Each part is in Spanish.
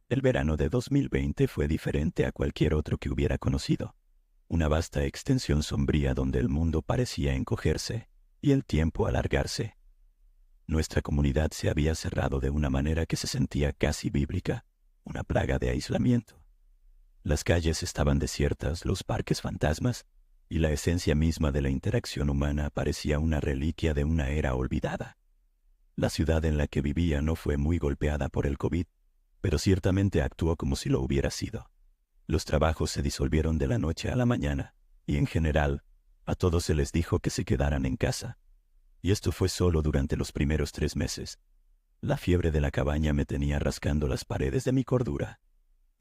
El verano de 2020 fue diferente a cualquier otro que hubiera conocido. Una vasta extensión sombría donde el mundo parecía encogerse y el tiempo alargarse. Nuestra comunidad se había cerrado de una manera que se sentía casi bíblica, una plaga de aislamiento. Las calles estaban desiertas, los parques fantasmas, y la esencia misma de la interacción humana parecía una reliquia de una era olvidada. La ciudad en la que vivía no fue muy golpeada por el COVID, pero ciertamente actuó como si lo hubiera sido. Los trabajos se disolvieron de la noche a la mañana, y en general, a todos se les dijo que se quedaran en casa. Y esto fue solo durante los primeros 3 meses. La fiebre de la cabaña me tenía rascando las paredes de mi cordura,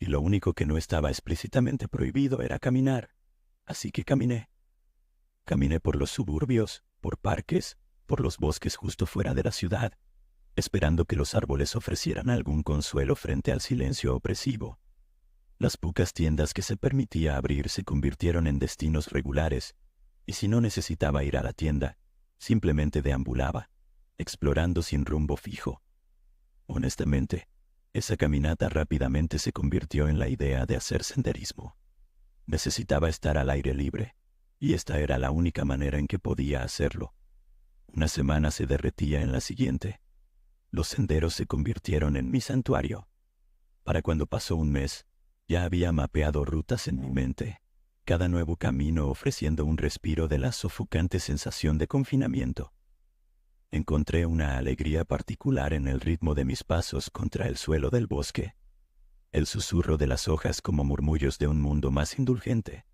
y lo único que no estaba explícitamente prohibido era caminar. Así que caminé. Caminé por los suburbios, por parques, por los bosques justo fuera de la ciudad, esperando que los árboles ofrecieran algún consuelo frente al silencio opresivo. Las pocas tiendas que se permitía abrir se convirtieron en destinos regulares, y si no necesitaba ir a la tienda, simplemente deambulaba, explorando sin rumbo fijo. Honestamente, esa caminata rápidamente se convirtió en la idea de hacer senderismo. Necesitaba estar al aire libre, y esta era la única manera en que podía hacerlo. Una semana se derretía en la siguiente. Los senderos se convirtieron en mi santuario. Para cuando pasó un mes, ya había mapeado rutas en mi mente, cada nuevo camino ofreciendo un respiro de la sofocante sensación de confinamiento. Encontré una alegría particular en el ritmo de mis pasos contra el suelo del bosque, el susurro de las hojas como murmullos de un mundo más indulgente.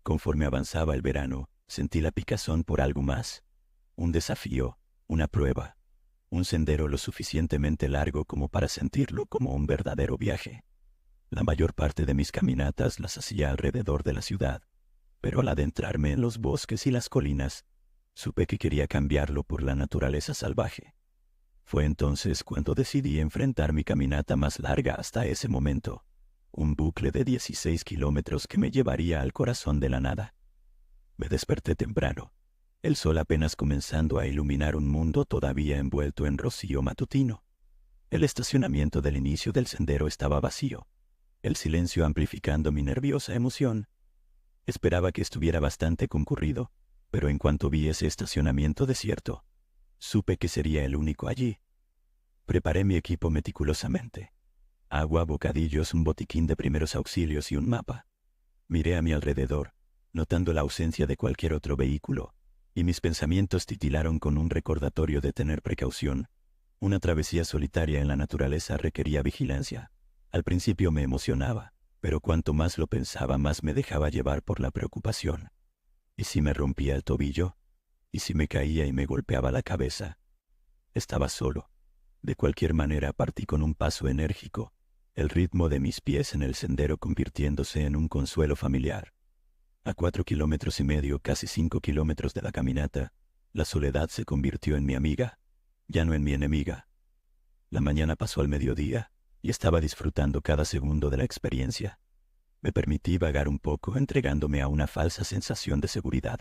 Conforme avanzaba el verano, sentí la picazón por algo más, un desafío, una prueba, un sendero lo suficientemente largo como para sentirlo como un verdadero viaje. La mayor parte de mis caminatas las hacía alrededor de la ciudad, pero al adentrarme en los bosques y las colinas, supe que quería cambiarlo por la naturaleza salvaje. Fue entonces cuando decidí enfrentar mi caminata más larga hasta ese momento, un bucle de 16 kilómetros que me llevaría al corazón de la nada. Me desperté temprano, el sol apenas comenzando a iluminar un mundo todavía envuelto en rocío matutino. El estacionamiento del inicio del sendero estaba vacío, el silencio amplificando mi nerviosa emoción. Esperaba que estuviera bastante concurrido, pero en cuanto vi ese estacionamiento desierto, supe que sería el único allí. Preparé mi equipo meticulosamente. Agua, bocadillos, un botiquín de primeros auxilios y un mapa. Miré a mi alrededor, notando la ausencia de cualquier otro vehículo, y mis pensamientos titilaron con un recordatorio de tener precaución. Una travesía solitaria en la naturaleza requería vigilancia. Al principio me emocionaba, pero cuanto más lo pensaba, más me dejaba llevar por la preocupación. ¿Y si me rompía el tobillo? ¿Y si me caía y me golpeaba la cabeza? Estaba solo. De cualquier manera partí con un paso enérgico, el ritmo de mis pies en el sendero convirtiéndose en un consuelo familiar. A 4,5 kilómetros, casi 5 kilómetros de la caminata, la soledad se convirtió en mi amiga, ya no en mi enemiga. La mañana pasó al mediodía, y estaba disfrutando cada segundo de la experiencia. Me permití vagar un poco, entregándome a una falsa sensación de seguridad.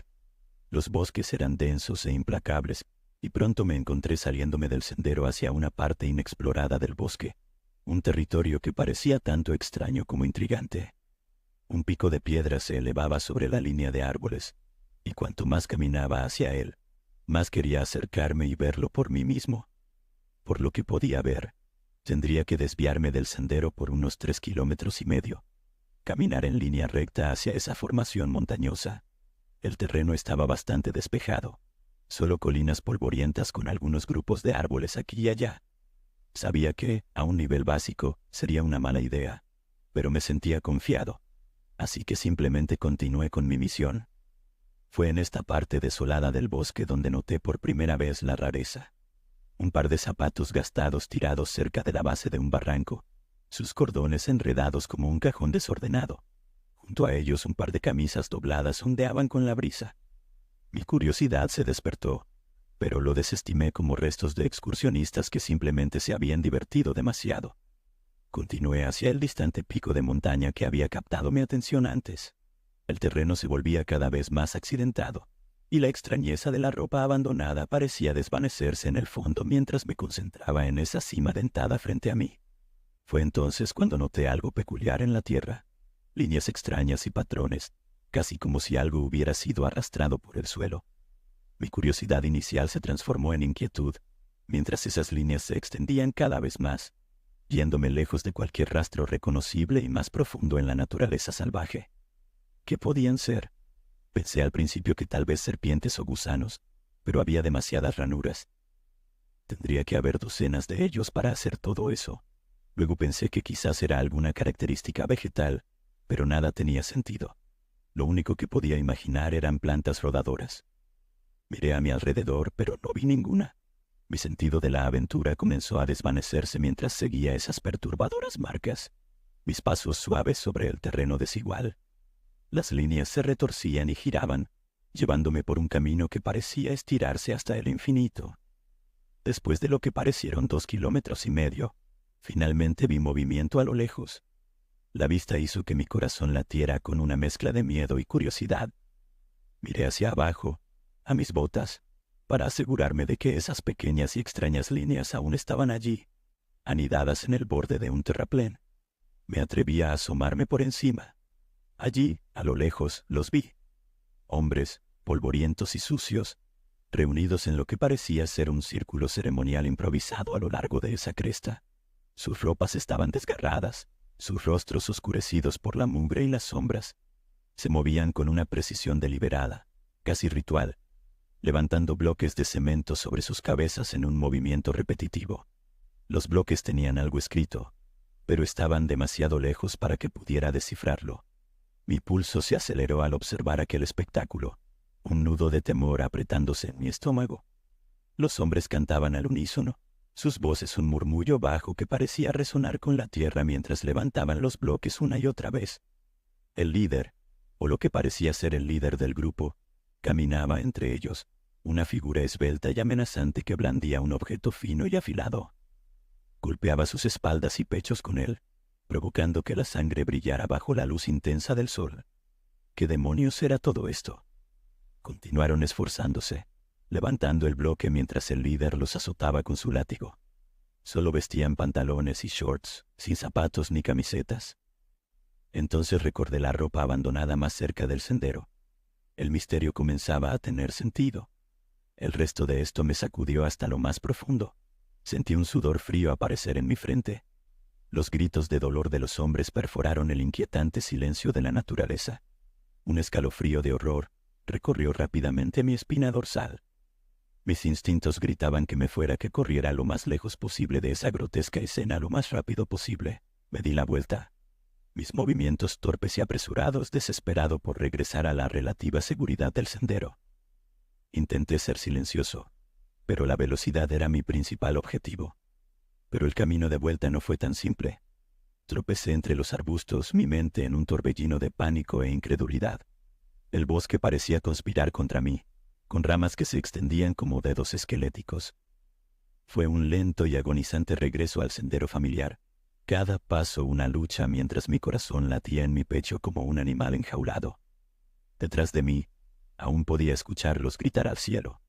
Los bosques eran densos e implacables, y pronto me encontré saliéndome del sendero hacia una parte inexplorada del bosque, un territorio que parecía tanto extraño como intrigante. Un pico de piedra se elevaba sobre la línea de árboles, y cuanto más caminaba hacia él, más quería acercarme y verlo por mí mismo. Por lo que podía ver, tendría que desviarme del sendero por unos 3,5 kilómetros, caminar en línea recta hacia esa formación montañosa. El terreno estaba bastante despejado, solo colinas polvorientas con algunos grupos de árboles aquí y allá. Sabía que, a un nivel básico, sería una mala idea, pero me sentía confiado, así que simplemente continué con mi misión. Fue en esta parte desolada del bosque donde noté por primera vez la rareza. Un par de zapatos gastados tirados cerca de la base de un barranco, sus cordones enredados como un cajón desordenado. Junto a ellos un par de camisas dobladas ondeaban con la brisa. Mi curiosidad se despertó, pero lo desestimé como restos de excursionistas que simplemente se habían divertido demasiado. Continué hacia el distante pico de montaña que había captado mi atención antes. El terreno se volvía cada vez más accidentado, y la extrañeza de la ropa abandonada parecía desvanecerse en el fondo mientras me concentraba en esa cima dentada frente a mí. Fue entonces cuando noté algo peculiar en la tierra, líneas extrañas y patrones, casi como si algo hubiera sido arrastrado por el suelo. Mi curiosidad inicial se transformó en inquietud, mientras esas líneas se extendían cada vez más, yéndome lejos de cualquier rastro reconocible y más profundo en la naturaleza salvaje. ¿Qué podían ser? Pensé al principio que tal vez serpientes o gusanos, pero había demasiadas ranuras. Tendría que haber docenas de ellos para hacer todo eso. Luego pensé que quizás era alguna característica vegetal, pero nada tenía sentido. Lo único que podía imaginar eran plantas rodadoras. Miré a mi alrededor, pero no vi ninguna. Mi sentido de la aventura comenzó a desvanecerse mientras seguía esas perturbadoras marcas. Mis pasos suaves sobre el terreno desigual. Las líneas se retorcían y giraban, llevándome por un camino que parecía estirarse hasta el infinito. Después de lo que parecieron 2,5 kilómetros, finalmente vi movimiento a lo lejos. La vista hizo que mi corazón latiera con una mezcla de miedo y curiosidad. Miré hacia abajo, a mis botas, para asegurarme de que esas pequeñas y extrañas líneas aún estaban allí, anidadas en el borde de un terraplén. Me atreví a asomarme por encima. Allí, a lo lejos, los vi. Hombres, polvorientos y sucios, reunidos en lo que parecía ser un círculo ceremonial improvisado a lo largo de esa cresta. Sus ropas estaban desgarradas, sus rostros oscurecidos por la mugre y las sombras. Se movían con una precisión deliberada, casi ritual, levantando bloques de cemento sobre sus cabezas en un movimiento repetitivo. Los bloques tenían algo escrito, pero estaban demasiado lejos para que pudiera descifrarlo. Mi pulso se aceleró al observar aquel espectáculo, un nudo de temor apretándose en mi estómago. Los hombres cantaban al unísono, sus voces un murmullo bajo que parecía resonar con la tierra mientras levantaban los bloques una y otra vez. El líder, o lo que parecía ser el líder del grupo, caminaba entre ellos, una figura esbelta y amenazante que blandía un objeto fino y afilado. Golpeaba sus espaldas y pechos con él, provocando que la sangre brillara bajo la luz intensa del sol. ¿Qué demonios era todo esto? Continuaron esforzándose, levantando el bloque mientras el líder los azotaba con su látigo. Solo vestían pantalones y shorts, sin zapatos ni camisetas. Entonces recordé la ropa abandonada más cerca del sendero. El misterio comenzaba a tener sentido. El resto de esto me sacudió hasta lo más profundo. Sentí un sudor frío aparecer en mi frente. Los gritos de dolor de los hombres perforaron el inquietante silencio de la naturaleza. Un escalofrío de horror recorrió rápidamente mi espina dorsal. Mis instintos gritaban que me fuera, que corriera lo más lejos posible de esa grotesca escena lo más rápido posible. Me di la vuelta. Mis movimientos torpes y apresurados, desesperado por regresar a la relativa seguridad del sendero. Intenté ser silencioso, pero la velocidad era mi principal objetivo. Pero el camino de vuelta no fue tan simple. Tropecé entre los arbustos, mi mente en un torbellino de pánico e incredulidad. El bosque parecía conspirar contra mí, con ramas que se extendían como dedos esqueléticos. Fue un lento y agonizante regreso al sendero familiar. Cada paso una lucha mientras mi corazón latía en mi pecho como un animal enjaulado. Detrás de mí, aún podía escucharlos gritar al cielo.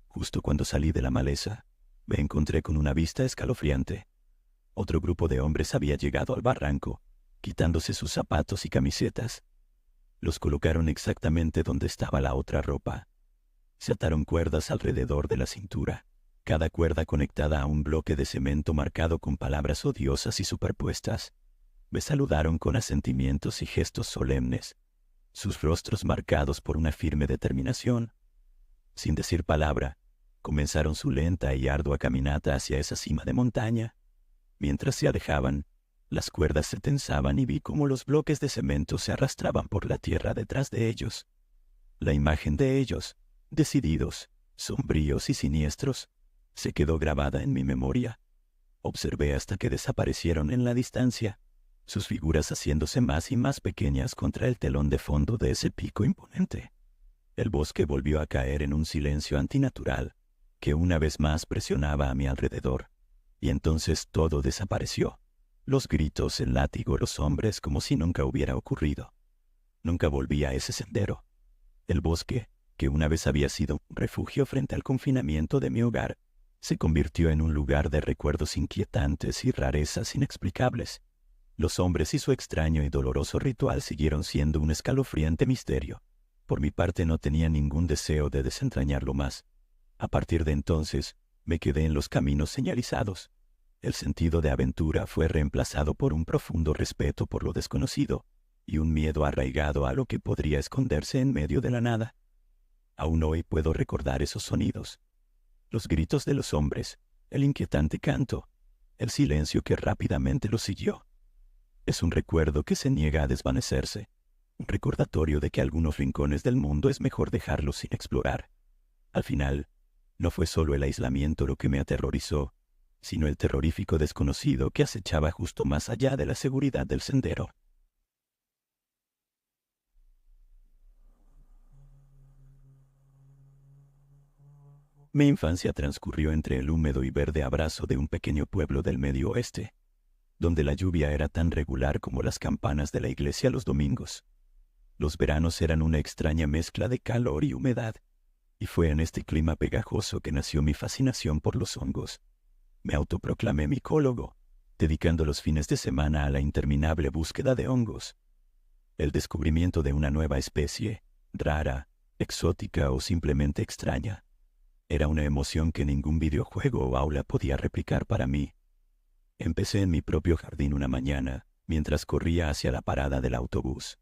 Justo cuando salí de la maleza, me encontré con una vista escalofriante. Otro grupo de hombres había llegado al barranco, quitándose sus zapatos y camisetas. Los colocaron exactamente donde estaba la otra ropa. Se ataron cuerdas alrededor de la cintura, cada cuerda conectada a un bloque de cemento marcado con palabras odiosas y superpuestas. Me saludaron con asentimientos y gestos solemnes, sus rostros marcados por una firme determinación. Sin decir palabra, comenzaron su lenta y ardua caminata hacia esa cima de montaña. Mientras se alejaban, las cuerdas se tensaban y vi cómo los bloques de cemento se arrastraban por la tierra detrás de ellos. La imagen de ellos, decididos, sombríos y siniestros, se quedó grabada en mi memoria. Observé hasta que desaparecieron en la distancia, sus figuras haciéndose más y más pequeñas contra el telón de fondo de ese pico imponente. El bosque volvió a caer en un silencio antinatural, que una vez más presionaba a mi alrededor, y entonces todo desapareció. Los gritos, el látigo, los hombres, como si nunca hubiera ocurrido. Nunca volví a ese sendero. El bosque, que una vez había sido un refugio frente al confinamiento de mi hogar, se convirtió en un lugar de recuerdos inquietantes y rarezas inexplicables. Los hombres y su extraño y doloroso ritual siguieron siendo un escalofriante misterio. Por mi parte no tenía ningún deseo de desentrañarlo más. A partir de entonces, me quedé en los caminos señalizados. El sentido de aventura fue reemplazado por un profundo respeto por lo desconocido y un miedo arraigado a lo que podría esconderse en medio de la nada. Aún hoy puedo recordar esos sonidos. Los gritos de los hombres, el inquietante canto, el silencio que rápidamente los siguió. Es un recuerdo que se niega a desvanecerse, un recordatorio de que algunos rincones del mundo es mejor dejarlos sin explorar. Al final, no fue solo el aislamiento lo que me aterrorizó, sino el terrorífico desconocido que acechaba justo más allá de la seguridad del sendero. Mi infancia transcurrió entre el húmedo y verde abrazo de un pequeño pueblo del medio oeste, donde la lluvia era tan regular como las campanas de la iglesia los domingos. Los veranos eran una extraña mezcla de calor y humedad, y fue en este clima pegajoso que nació mi fascinación por los hongos. Me autoproclamé micólogo, dedicando los fines de semana a la interminable búsqueda de hongos. El descubrimiento de una nueva especie, rara, exótica o simplemente extraña, era una emoción que ningún videojuego o aula podía replicar para mí. Empecé en mi propio jardín una mañana, mientras corría hacia la parada del autobús.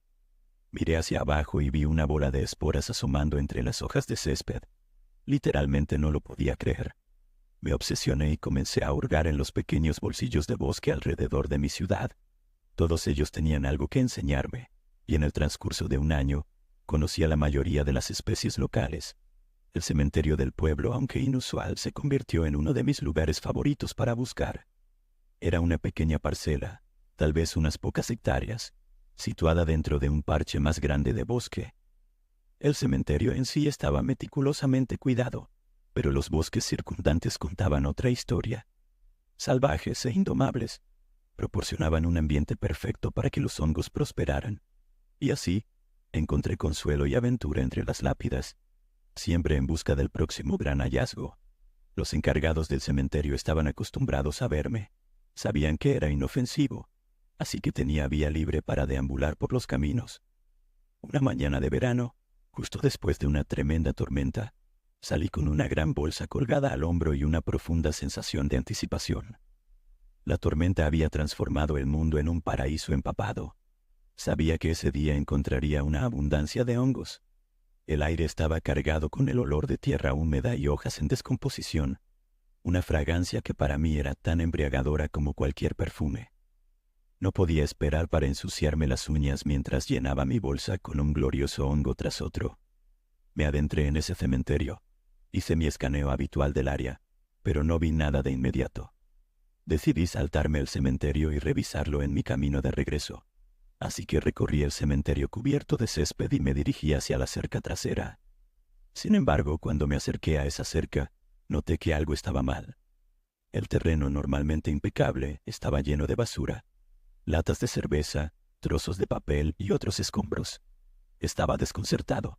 Miré hacia abajo y vi una bola de esporas asomando entre las hojas de césped. Literalmente no lo podía creer. Me obsesioné y comencé a hurgar en los pequeños bolsillos de bosque alrededor de mi ciudad. Todos ellos tenían algo que enseñarme, y en el transcurso de un año, conocí a la mayoría de las especies locales. El cementerio del pueblo, aunque inusual, se convirtió en uno de mis lugares favoritos para buscar. Era una pequeña parcela, tal vez unas pocas hectáreas, situada dentro de un parche más grande de bosque. El cementerio en sí estaba meticulosamente cuidado, pero los bosques circundantes contaban otra historia. Salvajes e indomables, proporcionaban un ambiente perfecto para que los hongos prosperaran. Y así, encontré consuelo y aventura entre las lápidas, siempre en busca del próximo gran hallazgo. Los encargados del cementerio estaban acostumbrados a verme. Sabían que era inofensivo, así que tenía vía libre para deambular por los caminos. Una mañana de verano, justo después de una tremenda tormenta, salí con una gran bolsa colgada al hombro y una profunda sensación de anticipación. La tormenta había transformado el mundo en un paraíso empapado. Sabía que ese día encontraría una abundancia de hongos. El aire estaba cargado con el olor de tierra húmeda y hojas en descomposición, una fragancia que para mí era tan embriagadora como cualquier perfume. No podía esperar para ensuciarme las uñas mientras llenaba mi bolsa con un glorioso hongo tras otro. Me adentré en ese cementerio. Hice mi escaneo habitual del área, pero no vi nada de inmediato. Decidí saltarme el cementerio y revisarlo en mi camino de regreso. Así que recorrí el cementerio cubierto de césped y me dirigí hacia la cerca trasera. Sin embargo, cuando me acerqué a esa cerca, noté que algo estaba mal. El terreno, normalmente impecable, estaba lleno de basura, latas de cerveza, trozos de papel y otros escombros. Estaba desconcertado.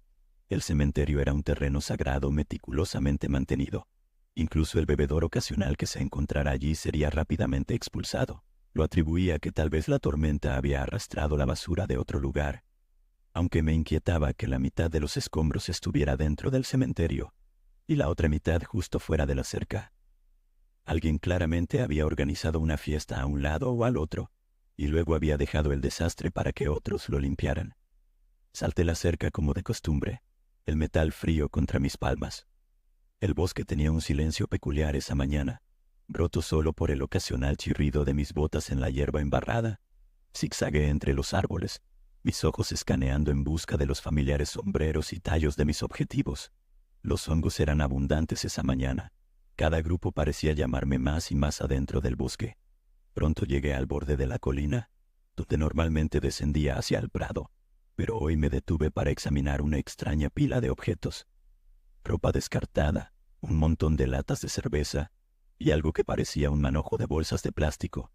El cementerio era un terreno sagrado meticulosamente mantenido. Incluso el bebedor ocasional que se encontrara allí sería rápidamente expulsado. Lo atribuía a que tal vez la tormenta había arrastrado la basura de otro lugar. Aunque me inquietaba que la mitad de los escombros estuviera dentro del cementerio y la otra mitad justo fuera de la cerca. Alguien claramente había organizado una fiesta a un lado o al otro, y luego había dejado el desastre para que otros lo limpiaran. Salté la cerca como de costumbre, el metal frío contra mis palmas. El bosque tenía un silencio peculiar esa mañana, roto solo por el ocasional chirrido de mis botas en la hierba embarrada. Zigzagué entre los árboles, mis ojos escaneando en busca de los familiares sombreros y tallos de mis objetivos. Los hongos eran abundantes esa mañana. Cada grupo parecía llamarme más y más adentro del bosque. Pronto llegué al borde de la colina, donde normalmente descendía hacia el prado, pero hoy me detuve para examinar una extraña pila de objetos. Ropa descartada, un montón de latas de cerveza y algo que parecía un manojo de bolsas de plástico.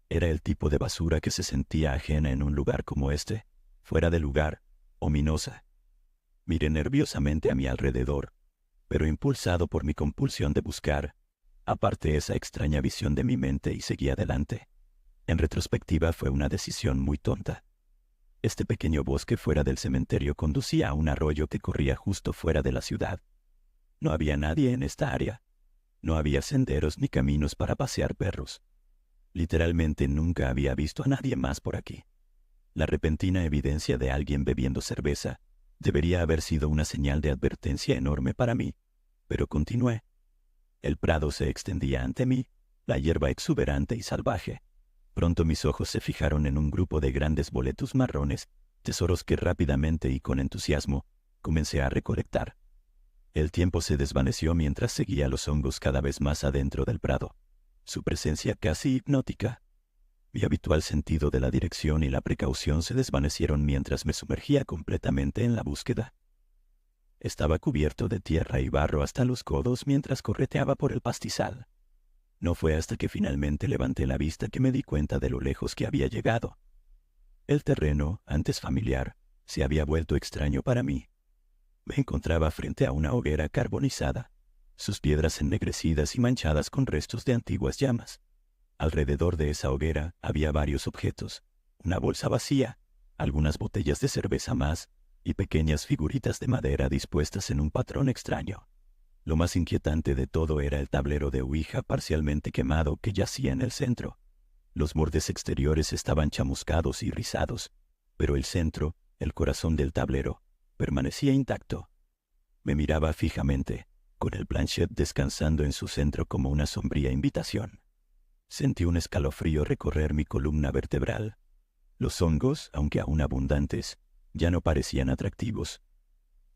Era el tipo de basura que se sentía ajena en un lugar como este, fuera de lugar, ominosa. Miré nerviosamente a mi alrededor, pero impulsado por mi compulsión de buscar, Aparté esa extraña visión de mi mente y seguí adelante. En retrospectiva fue una decisión muy tonta. Este pequeño bosque fuera del cementerio conducía a un arroyo que corría justo fuera de la ciudad. No había nadie en esta área. No había senderos ni caminos para pasear perros. Literalmente nunca había visto a nadie más por aquí. La repentina evidencia de alguien bebiendo cerveza debería haber sido una señal de advertencia enorme para mí, pero continué. El prado se extendía ante mí, la hierba exuberante y salvaje. Pronto mis ojos se fijaron en un grupo de grandes boletus marrones, tesoros que rápidamente y con entusiasmo comencé a recolectar. El tiempo se desvaneció mientras seguía los hongos cada vez más adentro del prado. Su presencia casi hipnótica. Mi habitual sentido de la dirección y la precaución se desvanecieron mientras me sumergía completamente en la búsqueda. Estaba cubierto de tierra y barro hasta los codos mientras correteaba por el pastizal. No fue hasta que finalmente levanté la vista que me di cuenta de lo lejos que había llegado. El terreno, antes familiar, se había vuelto extraño para mí. Me encontraba frente a una hoguera carbonizada, sus piedras ennegrecidas y manchadas con restos de antiguas llamas. Alrededor de esa hoguera había varios objetos, una bolsa vacía, algunas botellas de cerveza más y pequeñas figuritas de madera dispuestas en un patrón extraño. Lo más inquietante de todo era el tablero de Ouija parcialmente quemado que yacía en el centro. Los bordes exteriores estaban chamuscados y rizados, pero el centro, el corazón del tablero, permanecía intacto. Me miraba fijamente, con el planchet descansando en su centro como una sombría invitación. Sentí un escalofrío recorrer mi columna vertebral. Los hongos, aunque aún abundantes, ya no parecían atractivos.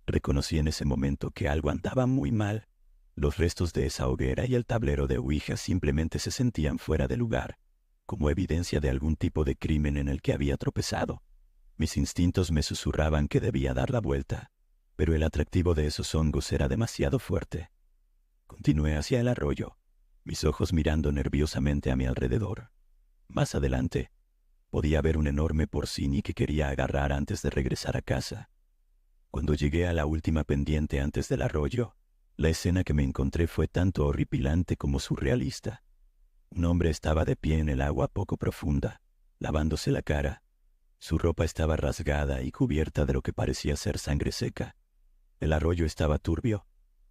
Reconocí en ese momento que algo andaba muy mal. Los restos de esa hoguera y el tablero de Ouija simplemente se sentían fuera de lugar, como evidencia de algún tipo de crimen en el que había tropezado. Mis instintos me susurraban que debía dar la vuelta, pero el atractivo de esos hongos era demasiado fuerte. Continué hacia el arroyo, mis ojos mirando nerviosamente a mi alrededor. Más adelante, podía ver un enorme porcini que quería agarrar antes de regresar a casa. Cuando llegué a la última pendiente antes del arroyo, la escena que me encontré fue tanto horripilante como surrealista. Un hombre estaba de pie en el agua poco profunda, lavándose la cara. Su ropa estaba rasgada y cubierta de lo que parecía ser sangre seca. El arroyo estaba turbio,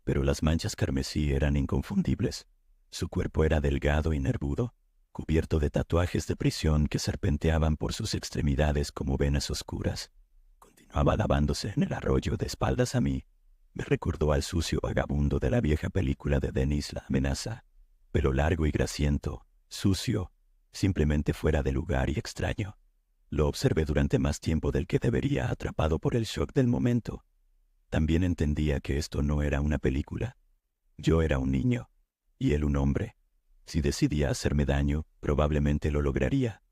pero las manchas carmesí eran inconfundibles. Su cuerpo era delgado y nervudo, cubierto de tatuajes de prisión que serpenteaban por sus extremidades como venas oscuras. Continuaba lavándose en el arroyo de espaldas a mí. Me recordó al sucio vagabundo de la vieja película de Denis la amenaza. Pelo largo y grasiento, sucio, simplemente fuera de lugar y extraño. Lo observé durante más tiempo del que debería, atrapado por el shock del momento. También entendía que esto no era una película. Yo era un niño, y él un hombre. Si decidía hacerme daño, probablemente lo lograría.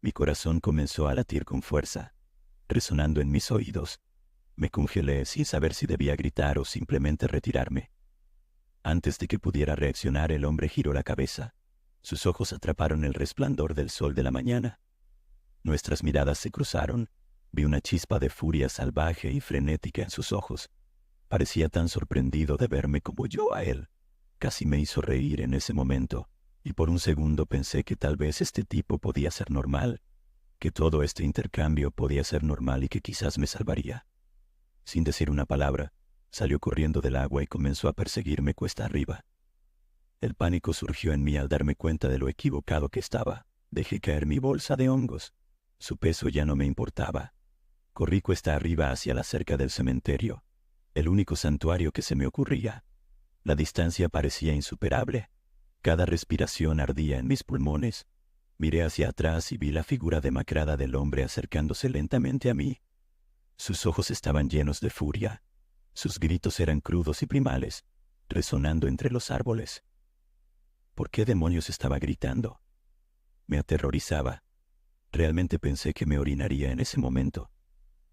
Mi corazón comenzó a latir con fuerza, resonando en mis oídos. Me congelé sin saber si debía gritar o simplemente retirarme. Antes de que pudiera reaccionar, el hombre giró la cabeza. Sus ojos atraparon el resplandor del sol de la mañana. Nuestras miradas se cruzaron. Vi una chispa de furia salvaje y frenética en sus ojos. Parecía tan sorprendido de verme como yo a él. Casi me hizo reír en ese momento, y por un segundo pensé que tal vez este tipo podía ser normal, que todo este intercambio podía ser normal y que quizás me salvaría. Sin decir una palabra, salió corriendo del agua y comenzó a perseguirme cuesta arriba. El pánico surgió en mí al darme cuenta de lo equivocado que estaba. Dejé caer mi bolsa de hongos. Su peso ya no me importaba. Corrí cuesta arriba hacia la cerca del cementerio, el único santuario que se me ocurría. La distancia parecía insuperable. Cada respiración ardía en mis pulmones. Miré hacia atrás y vi la figura demacrada del hombre acercándose lentamente a mí. Sus ojos estaban llenos de furia. Sus gritos eran crudos y primales, resonando entre los árboles. ¿Por qué demonios estaba gritando? Me aterrorizaba. Realmente pensé que me orinaría en ese momento.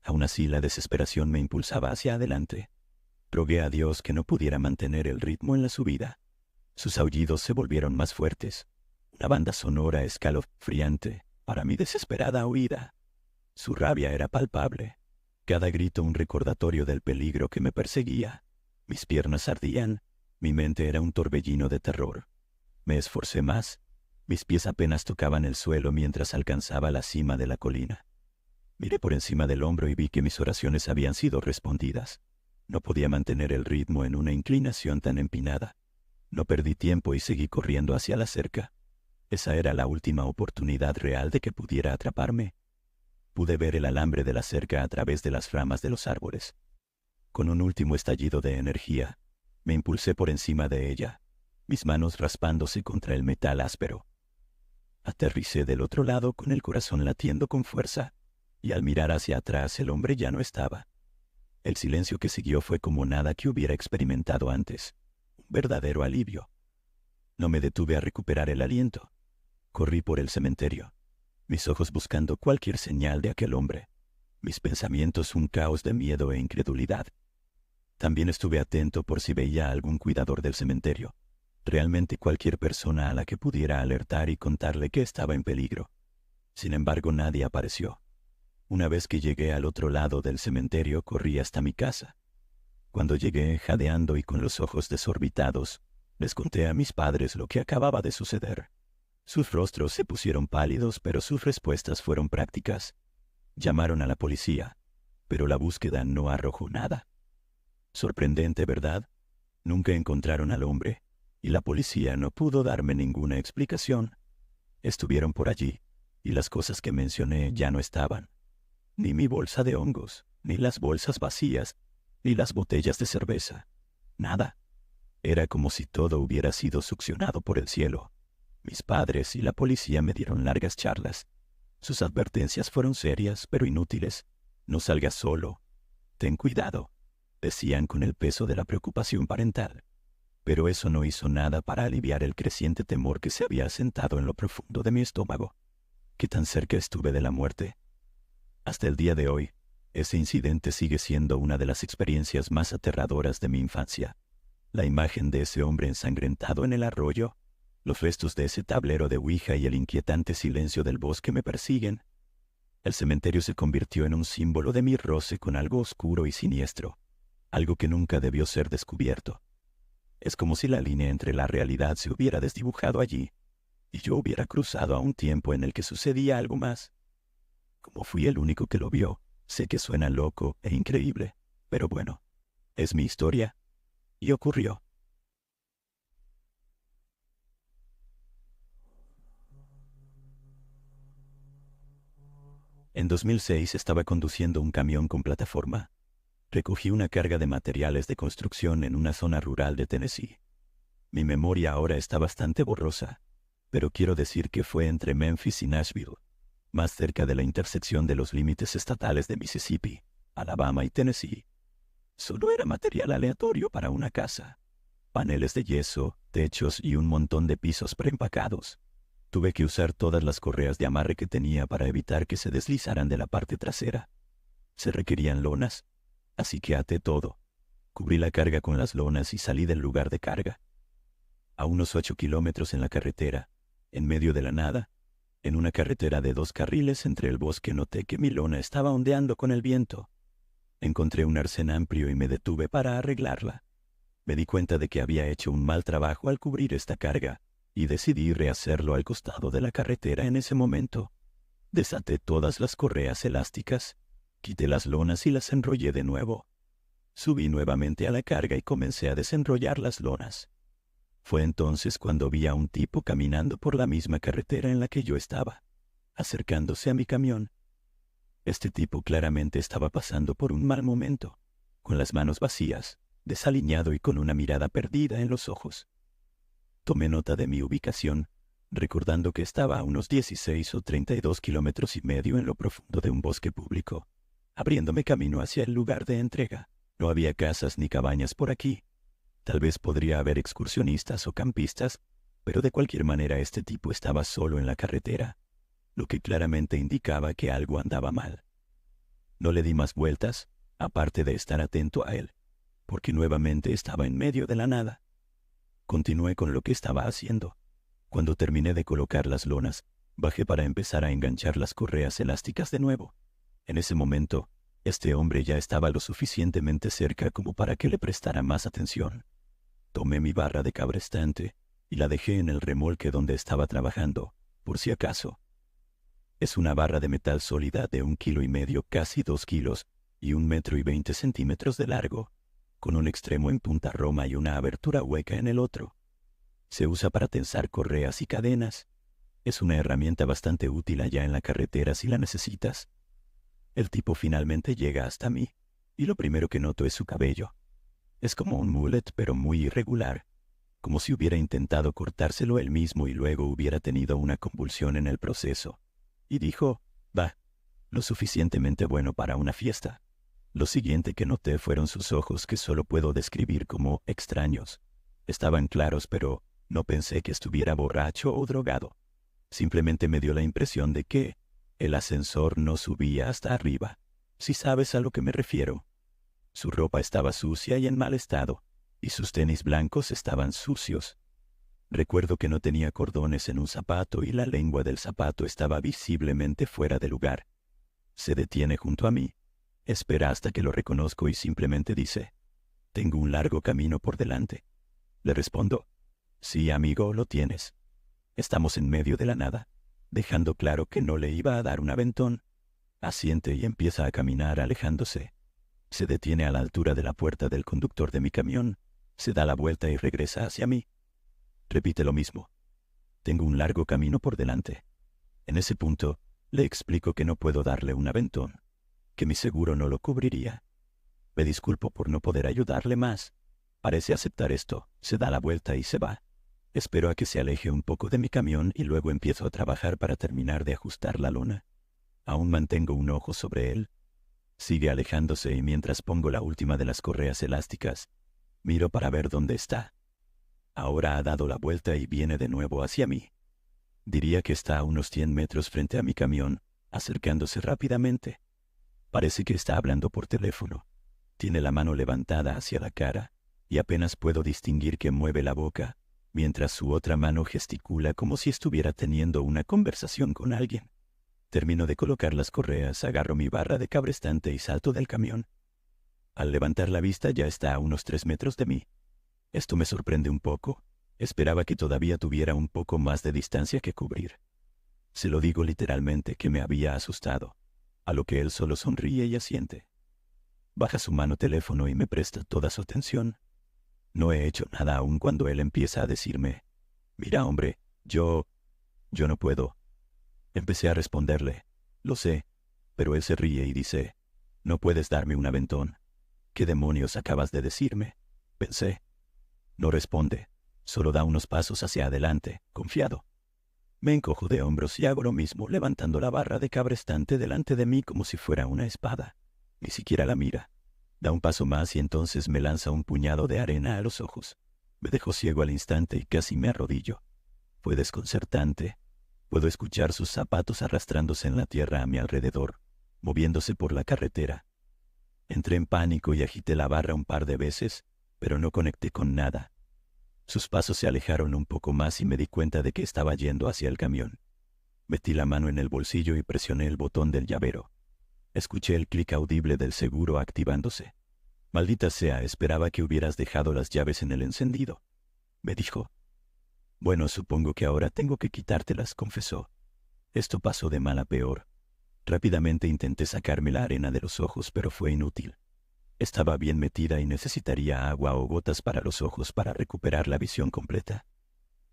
Aún así, la desesperación me impulsaba hacia adelante. Rogué a Dios que no pudiera mantener el ritmo en la subida. Sus aullidos se volvieron más fuertes. Una banda sonora escalofriante para mi desesperada huida. Su rabia era palpable. Cada grito un recordatorio del peligro que me perseguía. Mis piernas ardían. Mi mente era un torbellino de terror. Me esforcé más. Mis pies apenas tocaban el suelo mientras alcanzaba la cima de la colina. Miré por encima del hombro y vi que mis oraciones habían sido respondidas. No podía mantener el ritmo en una inclinación tan empinada. No perdí tiempo y seguí corriendo hacia la cerca. Esa era la última oportunidad real de que pudiera atraparme. Pude ver el alambre de la cerca a través de las ramas de los árboles. Con un último estallido de energía, me impulsé por encima de ella, mis manos raspándose contra el metal áspero. Aterricé del otro lado con el corazón latiendo con fuerza, y al mirar hacia atrás el hombre ya no estaba. El silencio que siguió fue como nada que hubiera experimentado antes, un verdadero alivio. No me detuve a recuperar el aliento. Corrí por el cementerio, mis ojos buscando cualquier señal de aquel hombre, mis pensamientos un caos de miedo e incredulidad. También estuve atento por si veía a algún cuidador del cementerio, realmente cualquier persona a la que pudiera alertar y contarle que estaba en peligro. Sin embargo, nadie apareció. Una vez que llegué al otro lado del cementerio, corrí hasta mi casa. Cuando llegué, jadeando y con los ojos desorbitados, les conté a mis padres lo que acababa de suceder. Sus rostros se pusieron pálidos, pero sus respuestas fueron prácticas. Llamaron a la policía, pero la búsqueda no arrojó nada. Sorprendente, ¿verdad? Nunca encontraron al hombre, y la policía no pudo darme ninguna explicación. Estuvieron por allí, y las cosas que mencioné ya no estaban. Ni mi bolsa de hongos, ni las bolsas vacías, ni las botellas de cerveza. Nada. Era como si todo hubiera sido succionado por el cielo. Mis padres y la policía me dieron largas charlas. Sus advertencias fueron serias, pero inútiles. No salgas solo. Ten cuidado, decían con el peso de la preocupación parental. Pero eso no hizo nada para aliviar el creciente temor que se había asentado en lo profundo de mi estómago. ¿Qué tan cerca estuve de la muerte? Hasta el día de hoy, ese incidente sigue siendo una de las experiencias más aterradoras de mi infancia. La imagen de ese hombre ensangrentado en el arroyo, los restos de ese tablero de Ouija y el inquietante silencio del bosque me persiguen. El cementerio se convirtió en un símbolo de mi roce con algo oscuro y siniestro, algo que nunca debió ser descubierto. Es como si la línea entre la realidad se hubiera desdibujado allí, y yo hubiera cruzado a un tiempo en el que sucedía algo más. Como fui el único que lo vio, sé que suena loco e increíble, pero bueno, es mi historia, y ocurrió. En 2006 estaba conduciendo un camión con plataforma. Recogí una carga de materiales de construcción en una zona rural de Tennessee. Mi memoria ahora está bastante borrosa, pero quiero decir que fue entre Memphis y Nashville, más cerca de la intersección de los límites estatales de Mississippi, Alabama y Tennessee. Solo era material aleatorio para una casa. Paneles de yeso, techos y un montón de pisos preempacados. Tuve que usar todas las correas de amarre que tenía para evitar que se deslizaran de la parte trasera. Se requerían lonas, así que até todo. Cubrí la carga con las lonas y salí del lugar de carga. A unos 8 kilómetros en la carretera, en medio de la nada, en una carretera de 2 carriles entre el bosque, noté que mi lona estaba ondeando con el viento. Encontré un arcén amplio y me detuve para arreglarla. Me di cuenta de que había hecho un mal trabajo al cubrir esta carga, y decidí rehacerlo al costado de la carretera en ese momento. Desaté todas las correas elásticas, quité las lonas y las enrollé de nuevo. Subí nuevamente a la carga y comencé a desenrollar las lonas. Fue entonces cuando vi a un tipo caminando por la misma carretera en la que yo estaba, acercándose a mi camión. Este tipo claramente estaba pasando por un mal momento, con las manos vacías, desaliñado y con una mirada perdida en los ojos. Tomé nota de mi ubicación, recordando que estaba a unos 16 o 32 kilómetros y medio en lo profundo de un bosque público, abriéndome camino hacia el lugar de entrega. No había casas ni cabañas por aquí. Tal vez podría haber excursionistas o campistas, pero de cualquier manera este tipo estaba solo en la carretera, lo que claramente indicaba que algo andaba mal. No le di más vueltas, aparte de estar atento a él, porque nuevamente estaba en medio de la nada. Continué con lo que estaba haciendo. Cuando terminé de colocar las lonas, bajé para empezar a enganchar las correas elásticas de nuevo. En ese momento, este hombre ya estaba lo suficientemente cerca como para que le prestara más atención. Tomé mi barra de cabrestante y la dejé en el remolque donde estaba trabajando, por si acaso. Es una barra de metal sólida de 1,5 kilos, casi 2 kilos, y 1,20 metros de largo, con un extremo en punta roma y una abertura hueca en el otro. Se usa para tensar correas y cadenas. Es una herramienta bastante útil allá en la carretera si la necesitas. El tipo finalmente llega hasta mí, y lo primero que noto es su cabello. Es como un mullet, pero muy irregular, como si hubiera intentado cortárselo él mismo y luego hubiera tenido una convulsión en el proceso. Y dijo, «Va, lo suficientemente bueno para una fiesta». Lo siguiente que noté fueron sus ojos, que solo puedo describir como extraños. Estaban claros, pero no pensé que estuviera borracho o drogado. Simplemente me dio la impresión de que el ascensor no subía hasta arriba, si sabes a lo que me refiero. Su ropa estaba sucia y en mal estado, y sus tenis blancos estaban sucios. Recuerdo que no tenía cordones en un zapato y la lengua del zapato estaba visiblemente fuera de lugar. Se detiene junto a mí, espera hasta que lo reconozco y simplemente dice, «Tengo un largo camino por delante». Le respondo, «Sí, amigo, lo tienes». Estamos en medio de la nada, dejando claro que no le iba a dar un aventón. Asiente y empieza a caminar alejándose. Se detiene a la altura de la puerta del conductor de mi camión, se da la vuelta y regresa hacia mí. Repite lo mismo. Tengo un largo camino por delante. En ese punto, le explico que no puedo darle un aventón, que mi seguro no lo cubriría. Me disculpo por no poder ayudarle más. Parece aceptar esto, se da la vuelta y se va. Espero a que se aleje un poco de mi camión y luego empiezo a trabajar para terminar de ajustar la lona. Aún mantengo un ojo sobre él. Sigue alejándose y mientras pongo la última de las correas elásticas, miro para ver dónde está. Ahora ha dado la vuelta y viene de nuevo hacia mí. Diría que está a unos 100 metros frente a mi camión, acercándose rápidamente. Parece que está hablando por teléfono. Tiene la mano levantada hacia la cara y apenas puedo distinguir que mueve la boca, mientras su otra mano gesticula como si estuviera teniendo una conversación con alguien. Termino de colocar las correas, agarro mi barra de cabrestante y salto del camión. Al levantar la vista ya está a unos 3 metros de mí. Esto me sorprende un poco. Esperaba que todavía tuviera un poco más de distancia que cubrir. Se lo digo literalmente que me había asustado, a lo que él solo sonríe y asiente. Baja su mano teléfono y me presta toda su atención. No he hecho nada aún cuando él empieza a decirme, «Mira, hombre, yo no puedo». Empecé a responderle, «Lo sé», pero él se ríe y dice, «No puedes darme un aventón». «¿Qué demonios acabas de decirme?», pensé. No responde, solo da unos pasos hacia adelante, confiado. Me encojo de hombros y hago lo mismo, levantando la barra de cabrestante delante de mí como si fuera una espada. Ni siquiera la mira. Da un paso más y entonces me lanza un puñado de arena a los ojos. Me dejó ciego al instante y casi me arrodillo. Fue desconcertante. Puedo escuchar sus zapatos arrastrándose en la tierra a mi alrededor, moviéndose por la carretera. Entré en pánico y agité la barra un par de veces, pero no conecté con nada. Sus pasos se alejaron un poco más y me di cuenta de que estaba yendo hacia el camión. Metí la mano en el bolsillo y presioné el botón del llavero. Escuché el clic audible del seguro activándose. «Maldita sea, esperaba que hubieras dejado las llaves en el encendido», me dijo. «Bueno, supongo que ahora tengo que quitártelas», confesó. Esto pasó de mal a peor. Rápidamente intenté sacarme la arena de los ojos, pero fue inútil. Estaba bien metida y necesitaría agua o gotas para los ojos para recuperar la visión completa.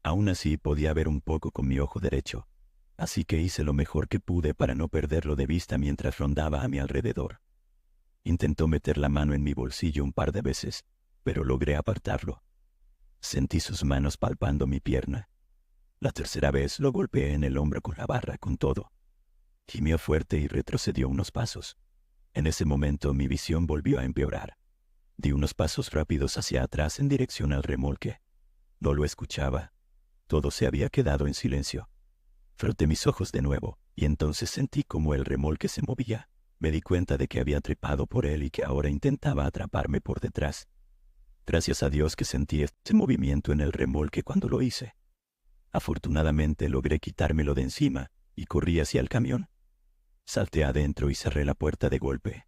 Aún así podía ver un poco con mi ojo derecho, así que hice lo mejor que pude para no perderlo de vista mientras rondaba a mi alrededor. Intentó meter la mano en mi bolsillo un par de veces, pero logré apartarlo. Sentí sus manos palpando mi pierna. La tercera vez lo golpeé en el hombro con la barra, con todo. Gimió fuerte y retrocedió unos pasos. En ese momento mi visión volvió a empeorar. Di unos pasos rápidos hacia atrás en dirección al remolque. No lo escuchaba. Todo se había quedado en silencio. Froté mis ojos de nuevo, y entonces sentí como el remolque se movía. Me di cuenta de que había trepado por él y que ahora intentaba atraparme por detrás. Gracias a Dios que sentí este movimiento en el remolque cuando lo hice. Afortunadamente logré quitármelo de encima y corrí hacia el camión. Salté adentro y cerré la puerta de golpe.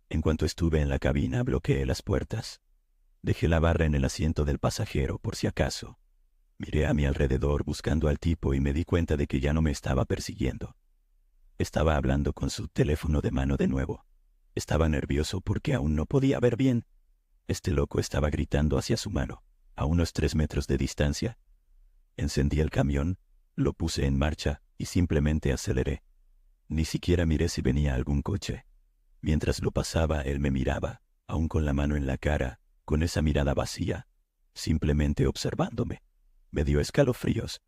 En cuanto estuve en la cabina, bloqueé las puertas. Dejé la barra en el asiento del pasajero por si acaso. Miré a mi alrededor buscando al tipo y me di cuenta de que ya no me estaba persiguiendo. Estaba hablando con su teléfono de mano de nuevo. Estaba nervioso porque aún no podía ver bien. Este loco estaba gritando hacia su mano, a unos 3 metros de distancia. Encendí el camión, lo puse en marcha y simplemente aceleré. Ni siquiera miré si venía algún coche. Mientras lo pasaba, él me miraba, aún con la mano en la cara, con esa mirada vacía, simplemente observándome. Me dio escalofríos.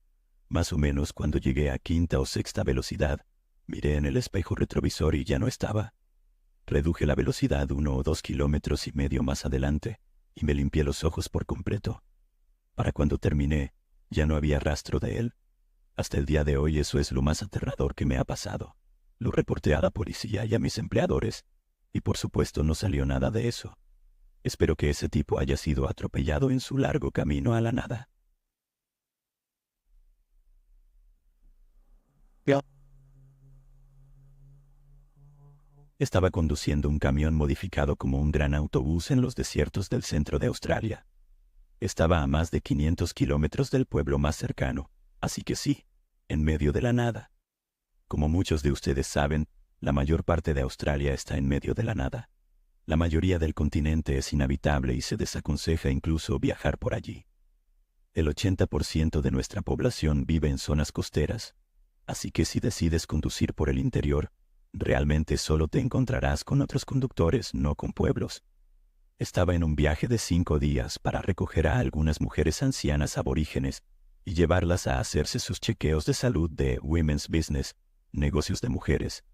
Más o menos cuando llegué a 5ª o 6ª velocidad, miré en el espejo retrovisor y ya no estaba. Reduje la velocidad 1 o 2 kilómetros y medio más adelante y me limpié los ojos por completo. Para cuando terminé, ya no había rastro de él. Hasta el día de hoy eso es lo más aterrador que me ha pasado. Lo reporté a la policía y a mis empleadores, y por supuesto no salió nada de eso. Espero que ese tipo haya sido atropellado en su largo camino a la nada. Estaba conduciendo un camión modificado como un gran autobús en los desiertos del centro de Australia. Estaba a más de 500 kilómetros del pueblo más cercano, así que sí, en medio de la nada. Como muchos de ustedes saben, la mayor parte de Australia está en medio de la nada. La mayoría del continente es inhabitable y se desaconseja incluso viajar por allí. El 80% de nuestra población vive en zonas costeras, así que si decides conducir por el interior, realmente solo te encontrarás con otros conductores, no con pueblos. Estaba en un viaje de 5 días para recoger a algunas mujeres ancianas aborígenes y llevarlas a hacerse sus chequeos de salud de Women's Business, negocios de mujeres,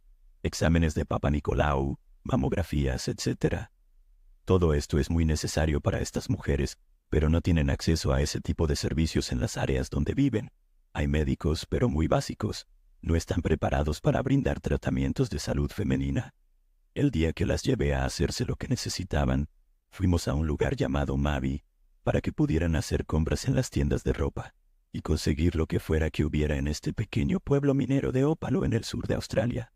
exámenes de Papa Nicolau, mamografías, etc. Todo esto es muy necesario para estas mujeres, pero no tienen acceso a ese tipo de servicios en las áreas donde viven. Hay médicos, pero muy básicos. No están preparados para brindar tratamientos de salud femenina. El día que las llevé a hacerse lo que necesitaban, fuimos a un lugar llamado Mavi, para que pudieran hacer compras en las tiendas de ropa y conseguir lo que fuera que hubiera en este pequeño pueblo minero de ópalo en el sur de Australia.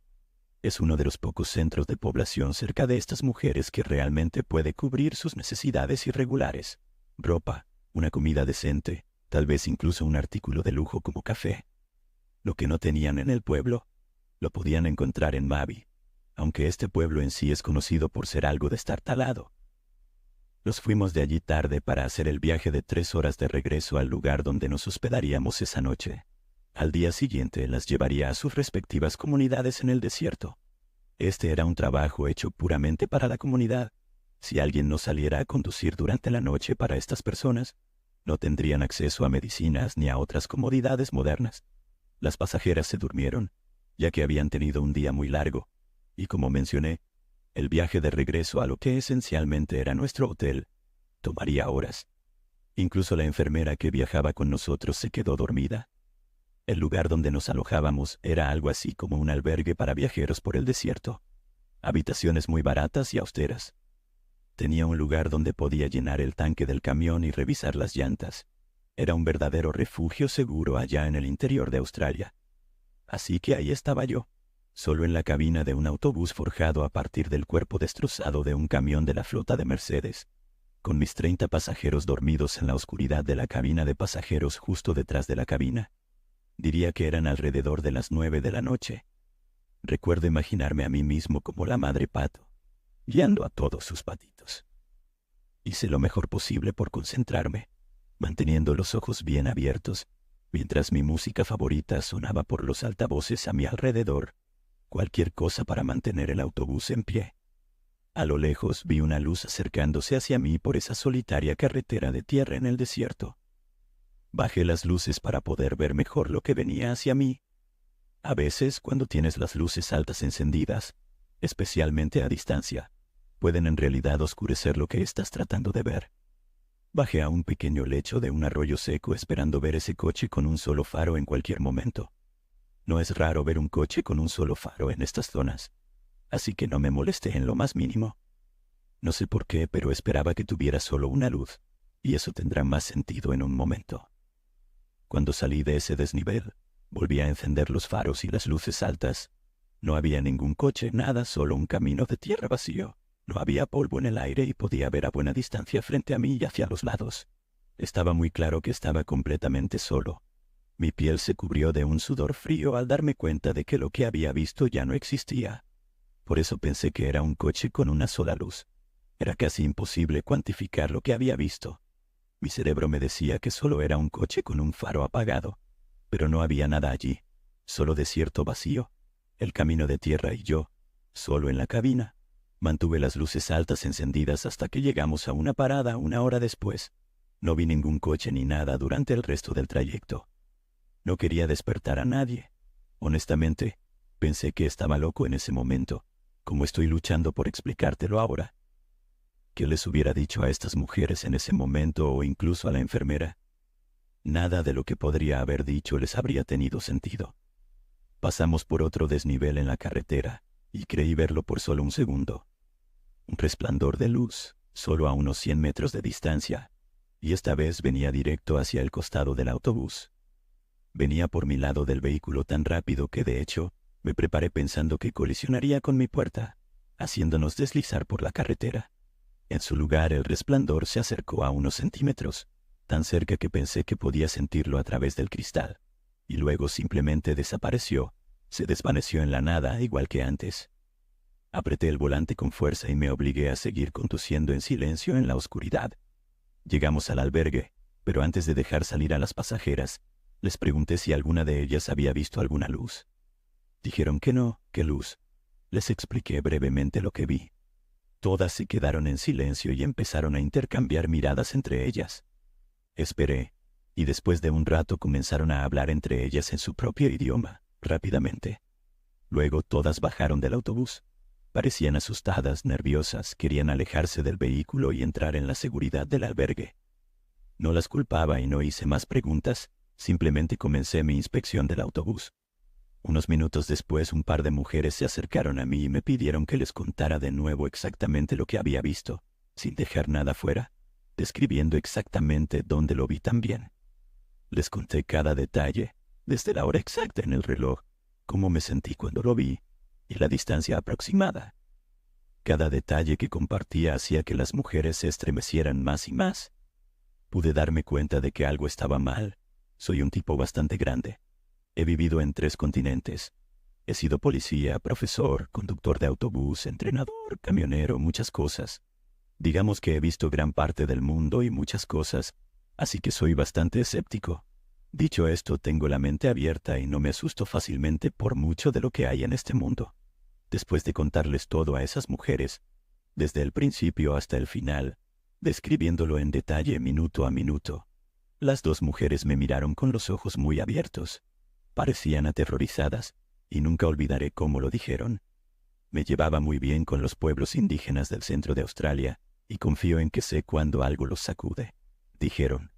Es uno de los pocos centros de población cerca de estas mujeres que realmente puede cubrir sus necesidades irregulares. Ropa, una comida decente, tal vez incluso un artículo de lujo como café. Lo que no tenían en el pueblo, lo podían encontrar en Mavi, aunque este pueblo en sí es conocido por ser algo destartalado. Nos fuimos de allí tarde para hacer el viaje de 3 horas de regreso al lugar donde nos hospedaríamos esa noche. Al día siguiente las llevaría a sus respectivas comunidades en el desierto. Este era un trabajo hecho puramente para la comunidad. Si alguien no saliera a conducir durante la noche para estas personas, no tendrían acceso a medicinas ni a otras comodidades modernas. Las pasajeras se durmieron, ya que habían tenido un día muy largo, y como mencioné, el viaje de regreso a lo que esencialmente era nuestro hotel tomaría horas. Incluso la enfermera que viajaba con nosotros se quedó dormida. El lugar donde nos alojábamos era algo así como un albergue para viajeros por el desierto. Habitaciones muy baratas y austeras. Tenía un lugar donde podía llenar el tanque del camión y revisar las llantas. Era un verdadero refugio seguro allá en el interior de Australia. Así que ahí estaba yo, solo en la cabina de un autobús forjado a partir del cuerpo destrozado de un camión de la flota de Mercedes, con mis 30 pasajeros dormidos en la oscuridad de la cabina de pasajeros justo detrás de la cabina. Diría que eran alrededor de las 9 de la noche. Recuerdo imaginarme a mí mismo como la madre pato, guiando a todos sus patitos. Hice lo mejor posible por concentrarme, manteniendo los ojos bien abiertos, mientras mi música favorita sonaba por los altavoces a mi alrededor, cualquier cosa para mantener el autobús en pie. A lo lejos vi una luz acercándose hacia mí por esa solitaria carretera de tierra en el desierto. Bajé las luces para poder ver mejor lo que venía hacia mí. A veces, cuando tienes las luces altas encendidas, especialmente a distancia, pueden en realidad oscurecer lo que estás tratando de ver. Bajé a un pequeño lecho de un arroyo seco esperando ver ese coche con un solo faro en cualquier momento. No es raro ver un coche con un solo faro en estas zonas, así que no me molesté en lo más mínimo. No sé por qué, pero esperaba que tuviera solo una luz, y eso tendrá más sentido en un momento. Cuando salí de ese desnivel, volví a encender los faros y las luces altas. No había ningún coche, nada, solo un camino de tierra vacío. No había polvo en el aire y podía ver a buena distancia frente a mí y hacia los lados. Estaba muy claro que estaba completamente solo. Mi piel se cubrió de un sudor frío al darme cuenta de que lo que había visto ya no existía. Por eso pensé que era un coche con una sola luz. Era casi imposible cuantificar lo que había visto. Mi cerebro me decía que solo era un coche con un faro apagado, pero no había nada allí, solo desierto vacío, el camino de tierra y yo, solo en la cabina. Mantuve las luces altas encendidas hasta que llegamos a una parada 1 hora después. No vi ningún coche ni nada durante el resto del trayecto. No quería despertar a nadie. Honestamente, pensé que estaba loco en ese momento, como estoy luchando por explicártelo ahora. ¿Qué les hubiera dicho a estas mujeres en ese momento o incluso a la enfermera? Nada de lo que podría haber dicho les habría tenido sentido. Pasamos por otro desnivel en la carretera, y creí verlo por solo un segundo. Un resplandor de luz, solo a unos 100 metros de distancia, y esta vez venía directo hacia el costado del autobús. Venía por mi lado del vehículo tan rápido que, de hecho, me preparé pensando que colisionaría con mi puerta, haciéndonos deslizar por la carretera. En su lugar, el resplandor se acercó a unos centímetros, tan cerca que pensé que podía sentirlo a través del cristal, y luego simplemente desapareció, se desvaneció en la nada igual que antes. Apreté el volante con fuerza y me obligué a seguir conduciendo en silencio en la oscuridad. Llegamos al albergue, pero antes de dejar salir a las pasajeras, les pregunté si alguna de ellas había visto alguna luz. Dijeron que no, ¿qué luz? Les expliqué brevemente lo que vi. Todas se quedaron en silencio y empezaron a intercambiar miradas entre ellas. Esperé, y después de un rato comenzaron a hablar entre ellas en su propio idioma, rápidamente. Luego todas bajaron del autobús. Parecían asustadas, nerviosas, querían alejarse del vehículo y entrar en la seguridad del albergue. No las culpaba y no hice más preguntas, simplemente comencé mi inspección del autobús. Unos minutos después un par de mujeres se acercaron a mí y me pidieron que les contara de nuevo exactamente lo que había visto, sin dejar nada fuera, describiendo exactamente dónde lo vi también. Les conté cada detalle, desde la hora exacta en el reloj, cómo me sentí cuando lo vi, y la distancia aproximada. Cada detalle que compartía hacía que las mujeres se estremecieran más y más. Pude darme cuenta de que algo estaba mal. Soy un tipo bastante grande. He vivido en 3 continentes. He sido policía, profesor, conductor de autobús, entrenador, camionero, muchas cosas. Digamos que he visto gran parte del mundo y muchas cosas, así que soy bastante escéptico. Dicho esto, tengo la mente abierta y no me asusto fácilmente por mucho de lo que hay en este mundo. Después de contarles todo a esas mujeres, desde el principio hasta el final, describiéndolo en detalle minuto a minuto, las 2 mujeres me miraron con los ojos muy abiertos. Parecían aterrorizadas, y nunca olvidaré cómo lo dijeron. Me llevaba muy bien con los pueblos indígenas del centro de Australia, y confío en que sé cuando algo los sacude. Dijeron: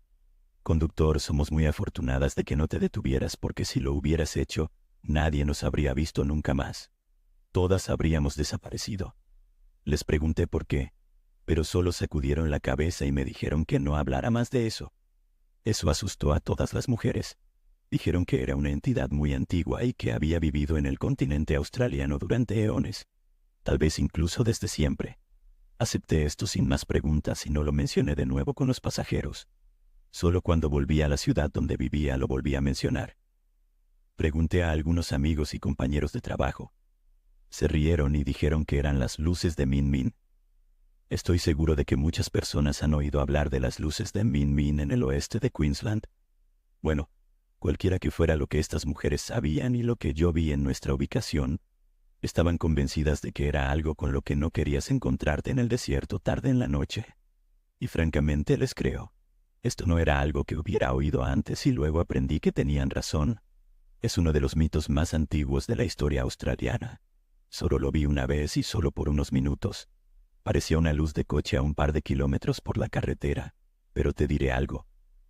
conductor, somos muy afortunadas de que no te detuvieras porque si lo hubieras hecho, nadie nos habría visto nunca más. Todas habríamos desaparecido. Les pregunté por qué, pero solo sacudieron la cabeza y me dijeron que no hablara más de eso. Eso asustó a todas las mujeres. Dijeron que era una entidad muy antigua y que había vivido en el continente australiano durante eones, tal vez incluso desde siempre. Acepté esto sin más preguntas y no lo mencioné de nuevo con los pasajeros. Solo cuando volví a la ciudad donde vivía lo volví a mencionar. Pregunté a algunos amigos y compañeros de trabajo. Se rieron y dijeron que eran las luces de Min Min. Estoy seguro de que muchas personas han oído hablar de las luces de Min Min en el oeste de Queensland. Bueno, cualquiera que fuera lo que estas mujeres sabían y lo que yo vi en nuestra ubicación, estaban convencidas de que era algo con lo que no querías encontrarte en el desierto tarde en la noche. Y francamente les creo. Esto no era algo que hubiera oído antes y luego aprendí que tenían razón. Es uno de los mitos más antiguos de la historia australiana. Solo lo vi una vez y solo por unos minutos. Parecía una luz de coche a un par de kilómetros por la carretera. Pero te diré algo.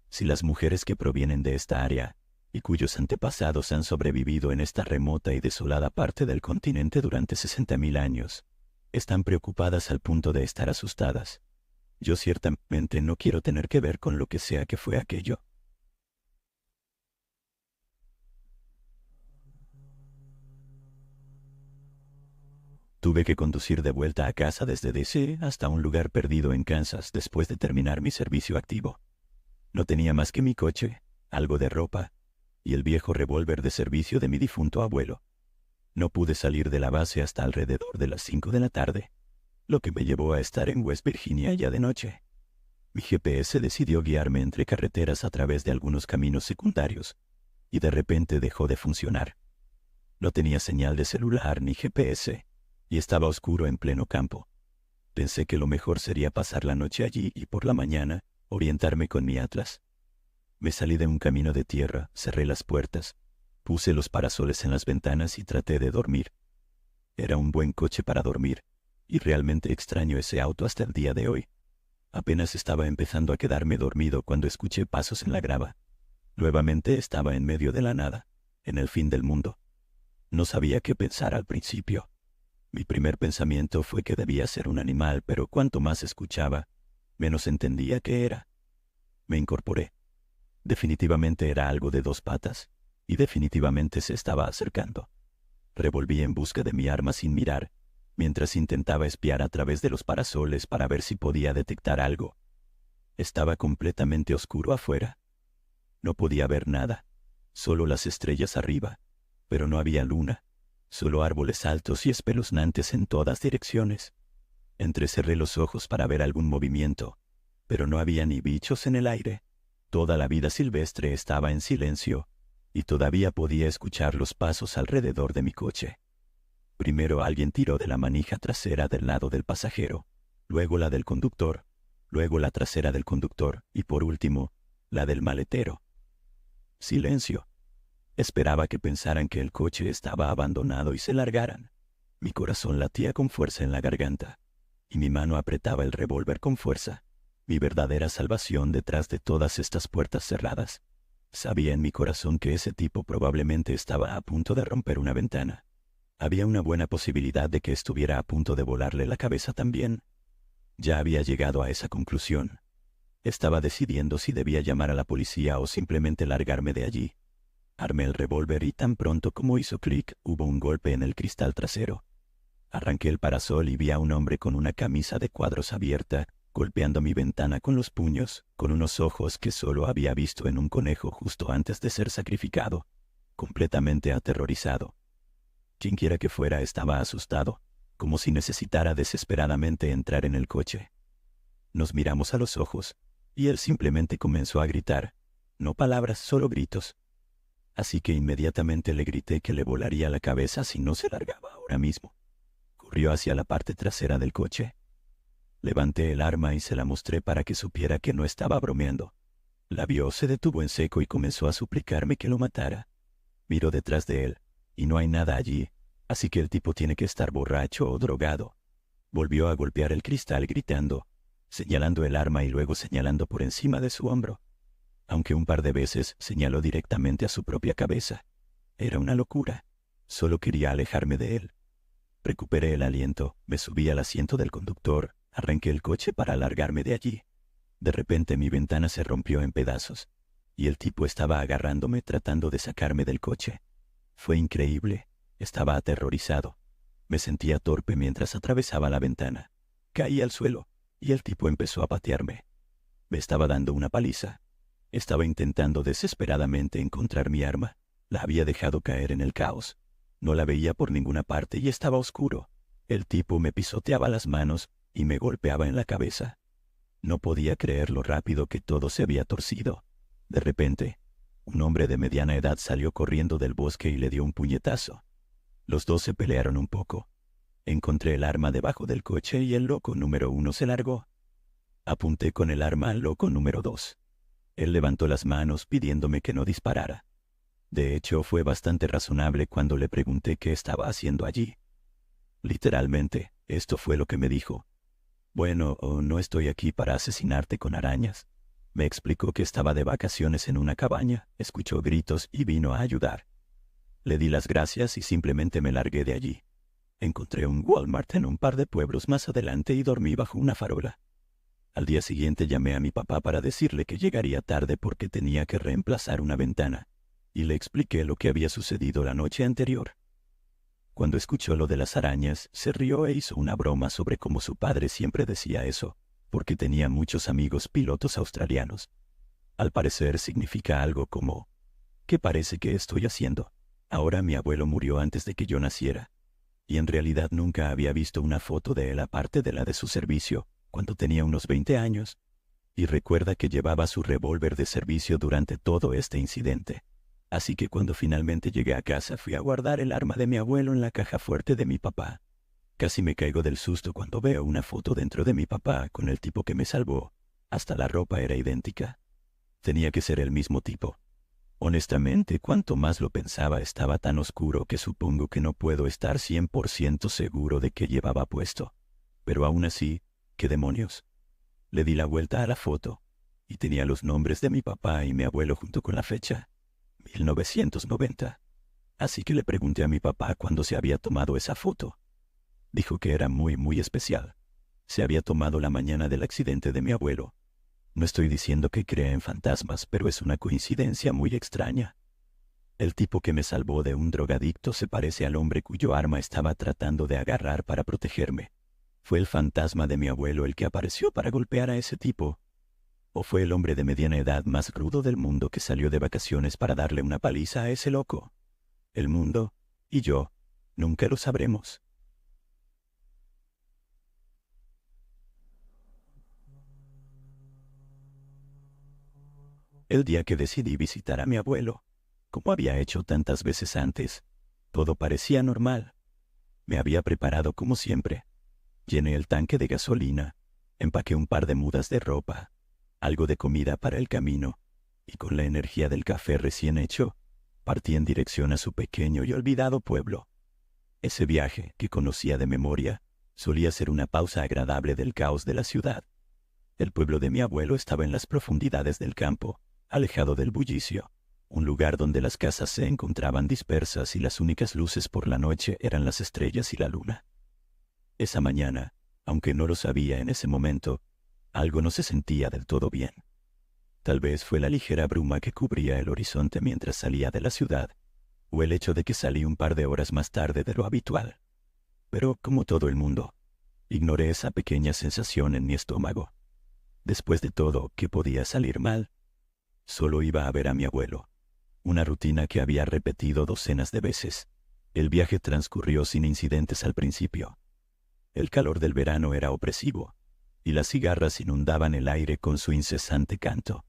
Si las mujeres que provienen de esta área, y cuyos antepasados han sobrevivido en esta remota y desolada parte del continente durante 60.000 años, están preocupadas al punto de estar asustadas, yo ciertamente no quiero tener que ver con lo que sea que fue aquello. Tuve que conducir de vuelta a casa desde DC hasta un lugar perdido en Kansas después de terminar mi servicio activo. No tenía más que mi coche, algo de ropa y el viejo revólver de servicio de mi difunto abuelo. No pude salir de la base hasta alrededor de las 5 de la tarde, lo que me llevó a estar en West Virginia ya de noche. Mi GPS decidió guiarme entre carreteras a través de algunos caminos secundarios, y de repente dejó de funcionar. No tenía señal de celular ni GPS, y estaba oscuro en pleno campo. Pensé que lo mejor sería pasar la noche allí y por la mañana orientarme con mi atlas. Me salí de un camino de tierra, cerré las puertas, puse los parasoles en las ventanas y traté de dormir. Era un buen coche para dormir, y realmente extraño ese auto hasta el día de hoy. Apenas estaba empezando a quedarme dormido cuando escuché pasos en la grava. Nuevamente estaba en medio de la nada, en el fin del mundo. No sabía qué pensar al principio. Mi primer pensamiento fue que debía ser un animal, pero cuanto más escuchaba, menos entendía qué era. Me incorporé. Definitivamente era algo de 2 patas, y definitivamente se estaba acercando. Revolví en busca de mi arma sin mirar, mientras intentaba espiar a través de los parasoles para ver si podía detectar algo. Estaba completamente oscuro afuera. No podía ver nada, solo las estrellas arriba, pero no había luna, solo árboles altos y espeluznantes en todas direcciones. Entrecerré los ojos para ver algún movimiento, pero no había ni bichos en el aire. Toda la vida silvestre estaba en silencio, y todavía podía escuchar los pasos alrededor de mi coche. Primero alguien tiró de la manija trasera del lado del pasajero, luego la del conductor, luego la trasera del conductor y por último, la del maletero. Silencio. Esperaba que pensaran que el coche estaba abandonado y se largaran. Mi corazón latía con fuerza en la garganta, y mi mano apretaba el revólver con fuerza. Mi verdadera salvación detrás de todas estas puertas cerradas. Sabía en mi corazón que ese tipo probablemente estaba a punto de romper una ventana. Había una buena posibilidad de que estuviera a punto de volarle la cabeza también. Ya había llegado a esa conclusión. Estaba decidiendo si debía llamar a la policía o simplemente largarme de allí. Armé el revólver y tan pronto como hizo clic, hubo un golpe en el cristal trasero. Arranqué el parasol y vi a un hombre con una camisa de cuadros abierta, golpeando mi ventana con los puños, con unos ojos que solo había visto en un conejo justo antes de ser sacrificado, completamente aterrorizado. Quienquiera que fuera estaba asustado, como si necesitara desesperadamente entrar en el coche. Nos miramos a los ojos, y él simplemente comenzó a gritar, no palabras, solo gritos. Así que inmediatamente le grité que le volaría la cabeza si no se largaba ahora mismo. Corrió hacia la parte trasera del coche. Levanté el arma y se la mostré para que supiera que no estaba bromeando. La vio, se detuvo en seco y comenzó a suplicarme que lo matara. Miró detrás de él, y no hay nada allí, así que el tipo tiene que estar borracho o drogado. Volvió a golpear el cristal gritando, señalando el arma y luego señalando por encima de su hombro. Aunque un par de veces señaló directamente a su propia cabeza. Era una locura. Solo quería alejarme de él. Recuperé el aliento, me subí al asiento del conductor, arranqué el coche para alargarme de allí. De repente mi ventana se rompió en pedazos, y el tipo estaba agarrándome tratando de sacarme del coche. Fue increíble. Estaba aterrorizado. Me sentía torpe mientras atravesaba la ventana. Caí al suelo, y el tipo empezó a patearme. Me estaba dando una paliza. Estaba intentando desesperadamente encontrar mi arma. La había dejado caer en el caos. No la veía por ninguna parte y estaba oscuro. El tipo me pisoteaba las manos y me golpeaba en la cabeza. No podía creer lo rápido que todo se había torcido. De repente, un hombre de mediana edad salió corriendo del bosque y le dio un puñetazo. Los dos se pelearon un poco. Encontré el arma debajo del coche y el loco número 1 se largó. Apunté con el arma al loco número 2. Él levantó las manos pidiéndome que no disparara. De hecho, fue bastante razonable cuando le pregunté qué estaba haciendo allí. Literalmente, esto fue lo que me dijo. Bueno, no estoy aquí para asesinarte con arañas. Me explicó que estaba de vacaciones en una cabaña, escuchó gritos y vino a ayudar. Le di las gracias y simplemente me largué de allí. Encontré un Walmart en un par de pueblos más adelante y dormí bajo una farola. Al día siguiente llamé a mi papá para decirle que llegaría tarde porque tenía que reemplazar una ventana, y le expliqué lo que había sucedido la noche anterior. Cuando escuchó lo de las arañas, se rió e hizo una broma sobre cómo su padre siempre decía eso, porque tenía muchos amigos pilotos australianos. Al parecer significa algo como, ¿qué parece que estoy haciendo? Ahora mi abuelo murió antes de que yo naciera, y en realidad nunca había visto una foto de él aparte de la de su servicio, cuando tenía unos 20 años, y recuerda que llevaba su revólver de servicio durante todo este incidente. Así que cuando finalmente llegué a casa fui a guardar el arma de mi abuelo en la caja fuerte de mi papá. Casi me caigo del susto cuando veo una foto dentro de mi papá con el tipo que me salvó. Hasta la ropa era idéntica. Tenía que ser el mismo tipo. Honestamente, cuanto más lo pensaba estaba tan oscuro que supongo que no puedo estar 100% seguro de qué llevaba puesto. Pero aún así, ¿qué demonios? Le di la vuelta a la foto, y tenía los nombres de mi papá y mi abuelo junto con la fecha, 1990. Así que le pregunté a mi papá cuándo se había tomado esa foto. Dijo que era muy especial. Se había tomado la mañana del accidente de mi abuelo. No estoy diciendo que crea en fantasmas, pero es una coincidencia muy extraña. El tipo que me salvó de un drogadicto se parece al hombre cuyo arma estaba tratando de agarrar para protegerme. ¿Fue el fantasma de mi abuelo el que apareció para golpear a ese tipo? ¿O fue el hombre de mediana edad más rudo del mundo que salió de vacaciones para darle una paliza a ese loco? El mundo, y yo, nunca lo sabremos. El día que decidí visitar a mi abuelo, como había hecho tantas veces antes, todo parecía normal. Me había preparado como siempre. Llené el tanque de gasolina, empaqué un par de mudas de ropa, algo de comida para el camino, y con la energía del café recién hecho, partí en dirección a su pequeño y olvidado pueblo. Ese viaje, que conocía de memoria, solía ser una pausa agradable del caos de la ciudad. El pueblo de mi abuelo estaba en las profundidades del campo, alejado del bullicio, un lugar donde las casas se encontraban dispersas y las únicas luces por la noche eran las estrellas y la luna. Esa mañana, aunque no lo sabía en ese momento, algo no se sentía del todo bien. Tal vez fue la ligera bruma que cubría el horizonte mientras salía de la ciudad, o el hecho de que salí un par de horas más tarde de lo habitual. Pero, como todo el mundo, ignoré esa pequeña sensación en mi estómago. Después de todo, ¿qué podía salir mal? Solo iba a ver a mi abuelo, una rutina que había repetido docenas de veces. El viaje transcurrió sin incidentes al principio. El calor del verano era opresivo, y las cigarras inundaban el aire con su incesante canto.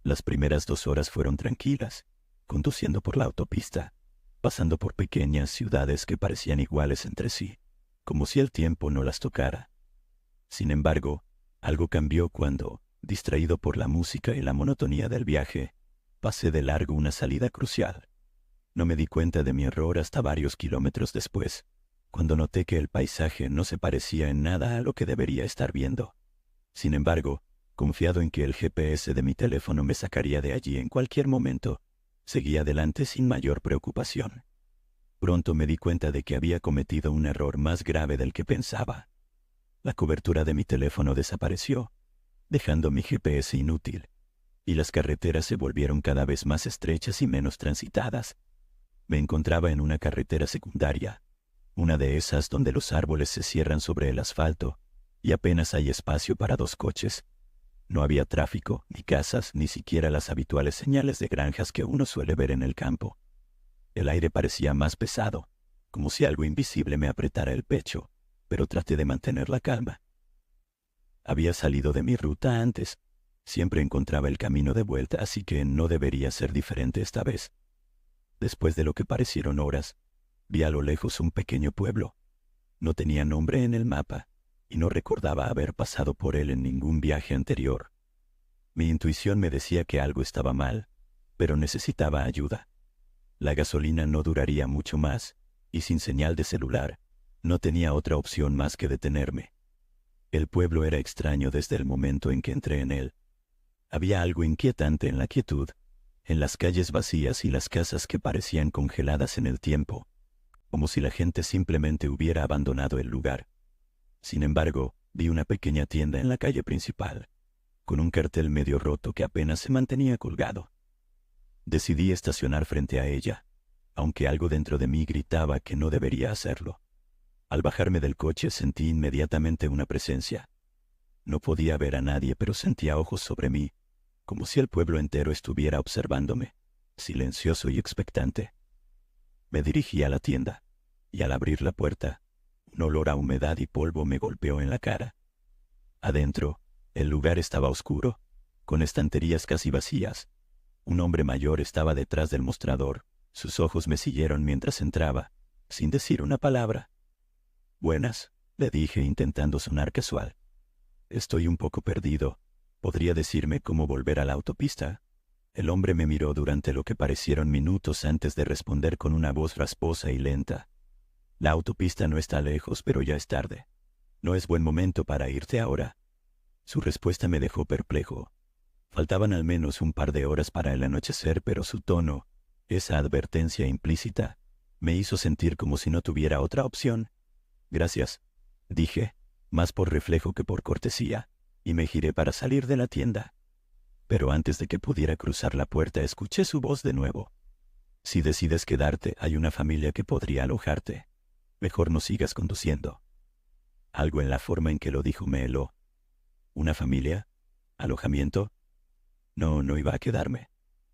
Las primeras 2 horas fueron tranquilas, conduciendo por la autopista, pasando por pequeñas ciudades que parecían iguales entre sí, como si el tiempo no las tocara. Sin embargo, algo cambió cuando, distraído por la música y la monotonía del viaje, pasé de largo una salida crucial. No me di cuenta de mi error hasta varios kilómetros después, cuando noté que el paisaje no se parecía en nada a lo que debería estar viendo. Sin embargo, confiado en que el GPS de mi teléfono me sacaría de allí en cualquier momento, seguí adelante sin mayor preocupación. Pronto me di cuenta de que había cometido un error más grave del que pensaba. La cobertura de mi teléfono desapareció, dejando mi GPS inútil, y las carreteras se volvieron cada vez más estrechas y menos transitadas. Me encontraba en una carretera secundaria, una de esas donde los árboles se cierran sobre el asfalto y apenas hay espacio para 2 coches. No había tráfico, ni casas, ni siquiera las habituales señales de granjas que uno suele ver en el campo. El aire parecía más pesado, como si algo invisible me apretara el pecho, pero traté de mantener la calma. Había salido de mi ruta antes. Siempre encontraba el camino de vuelta, así que no debería ser diferente esta vez. Después de lo que parecieron horas, vi a lo lejos un pequeño pueblo. No tenía nombre en el mapa, y no recordaba haber pasado por él en ningún viaje anterior. Mi intuición me decía que algo estaba mal, pero necesitaba ayuda. La gasolina no duraría mucho más, y sin señal de celular, no tenía otra opción más que detenerme. El pueblo era extraño desde el momento en que entré en él. Había algo inquietante en la quietud, en las calles vacías y las casas que parecían congeladas en el tiempo, como si la gente simplemente hubiera abandonado el lugar. Sin embargo, vi una pequeña tienda en la calle principal, con un cartel medio roto que apenas se mantenía colgado. Decidí estacionar frente a ella, aunque algo dentro de mí gritaba que no debería hacerlo. Al bajarme del coche sentí inmediatamente una presencia. No podía ver a nadie, pero sentía ojos sobre mí, como si el pueblo entero estuviera observándome, silencioso y expectante. Me dirigí a la tienda, y al abrir la puerta, un olor a humedad y polvo me golpeó en la cara. Adentro, el lugar estaba oscuro, con estanterías casi vacías. Un hombre mayor estaba detrás del mostrador. Sus ojos me siguieron mientras entraba, sin decir una palabra. «Buenas», le dije intentando sonar casual. «Estoy un poco perdido. ¿Podría decirme cómo volver a la autopista?» El hombre me miró durante lo que parecieron minutos antes de responder con una voz rasposa y lenta. «La autopista no está lejos, pero ya es tarde. No es buen momento para irte ahora». Su respuesta me dejó perplejo. Faltaban al menos un par de horas para el anochecer, pero su tono, esa advertencia implícita, me hizo sentir como si no tuviera otra opción. «Gracias», dije, más por reflejo que por cortesía, y me giré para salir de la tienda. Pero antes de que pudiera cruzar la puerta, escuché su voz de nuevo. «Si decides quedarte, hay una familia que podría alojarte. Mejor no sigas conduciendo». Algo en la forma en que lo dijo me heló. ¿Una familia? ¿Alojamiento? No iba a quedarme.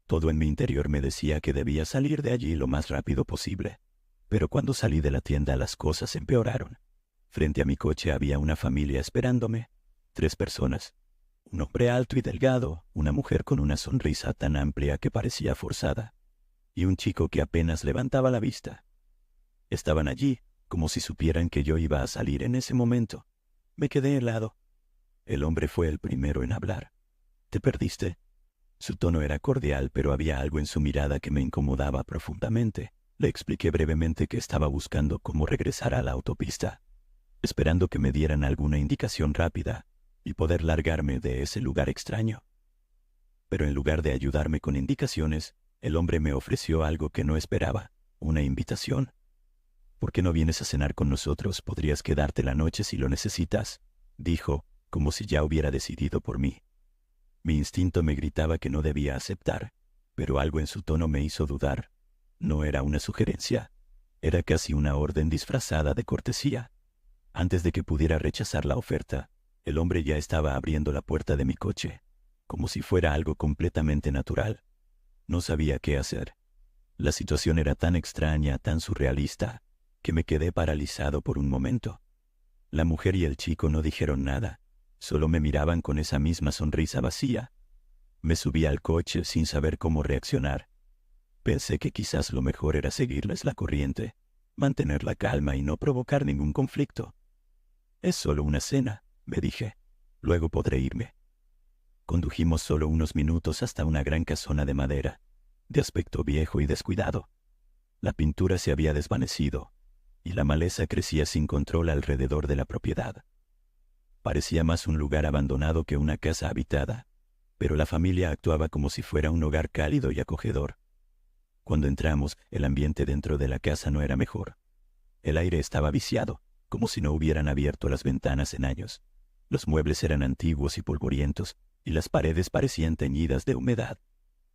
Todo en mi interior me decía que debía salir de allí lo más rápido posible. Pero cuando salí de la tienda las cosas empeoraron. Frente a mi coche había una familia esperándome. 3 personas. Un hombre alto y delgado, una mujer con una sonrisa tan amplia que parecía forzada, y un chico que apenas levantaba la vista. Estaban allí, como si supieran que yo iba a salir en ese momento. Me quedé helado. El hombre fue el primero en hablar. «¿Te perdiste?» Su tono era cordial, pero había algo en su mirada que me incomodaba profundamente. Le expliqué brevemente que estaba buscando cómo regresar a la autopista, esperando que me dieran alguna indicación rápida y poder largarme de ese lugar extraño. Pero en lugar de ayudarme con indicaciones, el hombre me ofreció algo que no esperaba, una invitación. «¿Por qué no vienes a cenar con nosotros? Podrías quedarte la noche si lo necesitas», dijo, como si ya hubiera decidido por mí. Mi instinto me gritaba que no debía aceptar, pero algo en su tono me hizo dudar. No era una sugerencia, era casi una orden disfrazada de cortesía. Antes de que pudiera rechazar la oferta, el hombre ya estaba abriendo la puerta de mi coche, como si fuera algo completamente natural. No sabía qué hacer. La situación era tan extraña, tan surrealista, que me quedé paralizado por un momento. La mujer y el chico no dijeron nada. Solo me miraban con esa misma sonrisa vacía. Me subí al coche sin saber cómo reaccionar. Pensé que quizás lo mejor era seguirles la corriente, mantener la calma y no provocar ningún conflicto. «Es solo una cena», me dije. «Luego podré irme». Condujimos solo unos minutos hasta una gran casona de madera, de aspecto viejo y descuidado. La pintura se había desvanecido, y la maleza crecía sin control alrededor de la propiedad. Parecía más un lugar abandonado que una casa habitada, pero la familia actuaba como si fuera un hogar cálido y acogedor. Cuando entramos, el ambiente dentro de la casa no era mejor. El aire estaba viciado, como si no hubieran abierto las ventanas en años. Los muebles eran antiguos y polvorientos, y las paredes parecían teñidas de humedad.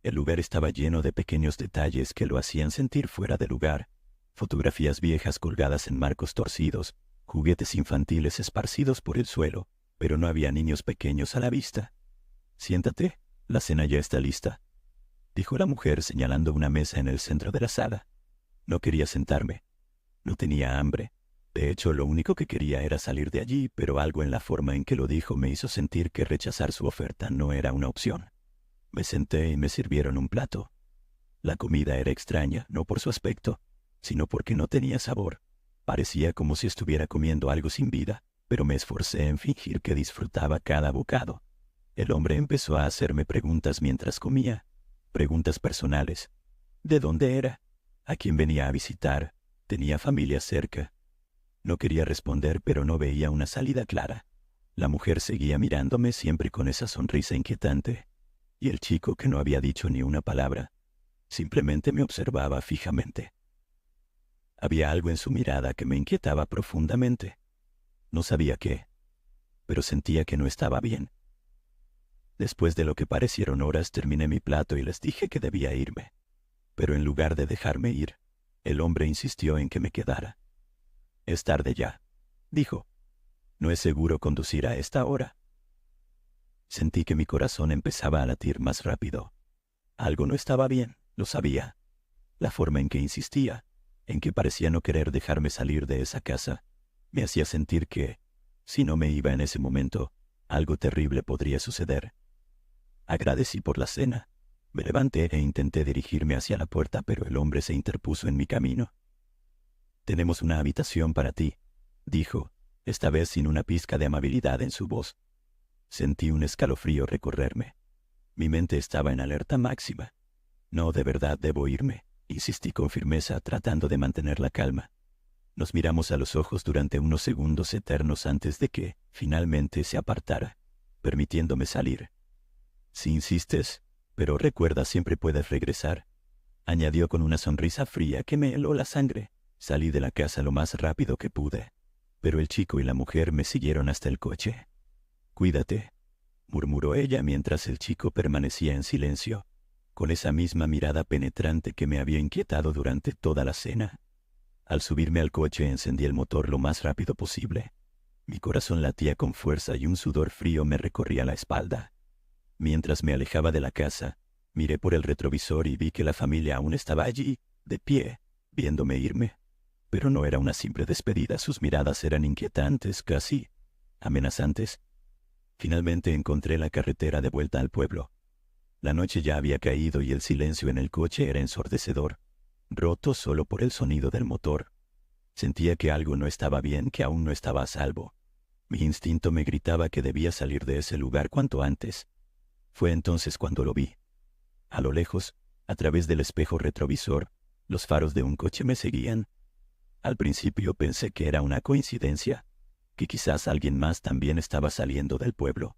El lugar estaba lleno de pequeños detalles que lo hacían sentir fuera de lugar. Fotografías viejas colgadas en marcos torcidos, juguetes infantiles esparcidos por el suelo, pero no había niños pequeños a la vista. «Siéntate, la cena ya está lista», dijo la mujer señalando una mesa en el centro de la sala. No quería sentarme. No tenía hambre. De hecho, lo único que quería era salir de allí, pero algo en la forma en que lo dijo me hizo sentir que rechazar su oferta no era una opción. Me senté y me sirvieron un plato. La comida era extraña, no por su aspecto, sino porque no tenía sabor. Parecía como si estuviera comiendo algo sin vida, pero me esforcé en fingir que disfrutaba cada bocado. El hombre empezó a hacerme preguntas mientras comía, preguntas personales. ¿De dónde era? ¿A quién venía a visitar? ¿Tenía familia cerca? No quería responder, pero no veía una salida clara. La mujer seguía mirándome siempre con esa sonrisa inquietante, y el chico, que no había dicho ni una palabra, simplemente me observaba fijamente. Había algo en su mirada que me inquietaba profundamente. No sabía qué, pero sentía que no estaba bien. Después de lo que parecieron horas, terminé mi plato y les dije que debía irme. Pero en lugar de dejarme ir, el hombre insistió en que me quedara. «Es tarde ya», dijo. «No es seguro conducir a esta hora». Sentí que mi corazón empezaba a latir más rápido. Algo no estaba bien, lo sabía. La forma en que insistía, en que parecía no querer dejarme salir de esa casa, me hacía sentir que, si no me iba en ese momento, algo terrible podría suceder. Agradecí por la cena. Me levanté e intenté dirigirme hacia la puerta, pero el hombre se interpuso en mi camino. «Tenemos una habitación para ti», dijo, esta vez sin una pizca de amabilidad en su voz. Sentí un escalofrío recorrerme. Mi mente estaba en alerta máxima. «No, de verdad debo irme», insistí con firmeza, tratando de mantener la calma. Nos miramos a los ojos durante unos segundos eternos antes de que, finalmente, se apartara, permitiéndome salir. «Si insistes, pero recuerda, siempre puedes regresar», añadió con una sonrisa fría que me heló la sangre. Salí de la casa lo más rápido que pude, pero el chico y la mujer me siguieron hasta el coche. «Cuídate», murmuró ella mientras el chico permanecía en silencio, con esa misma mirada penetrante que me había inquietado durante toda la cena. Al subirme al coche encendí el motor lo más rápido posible. Mi corazón latía con fuerza y un sudor frío me recorría la espalda. Mientras me alejaba de la casa, miré por el retrovisor y vi que la familia aún estaba allí, de pie, viéndome irme. Pero no era una simple despedida, sus miradas eran inquietantes, casi amenazantes. Finalmente encontré la carretera de vuelta al pueblo. La noche ya había caído y el silencio en el coche era ensordecedor, roto solo por el sonido del motor. Sentía que algo no estaba bien, que aún no estaba a salvo. Mi instinto me gritaba que debía salir de ese lugar cuanto antes. Fue entonces cuando lo vi. A lo lejos, a través del espejo retrovisor, los faros de un coche me seguían. Al principio pensé que era una coincidencia, que quizás alguien más también estaba saliendo del pueblo.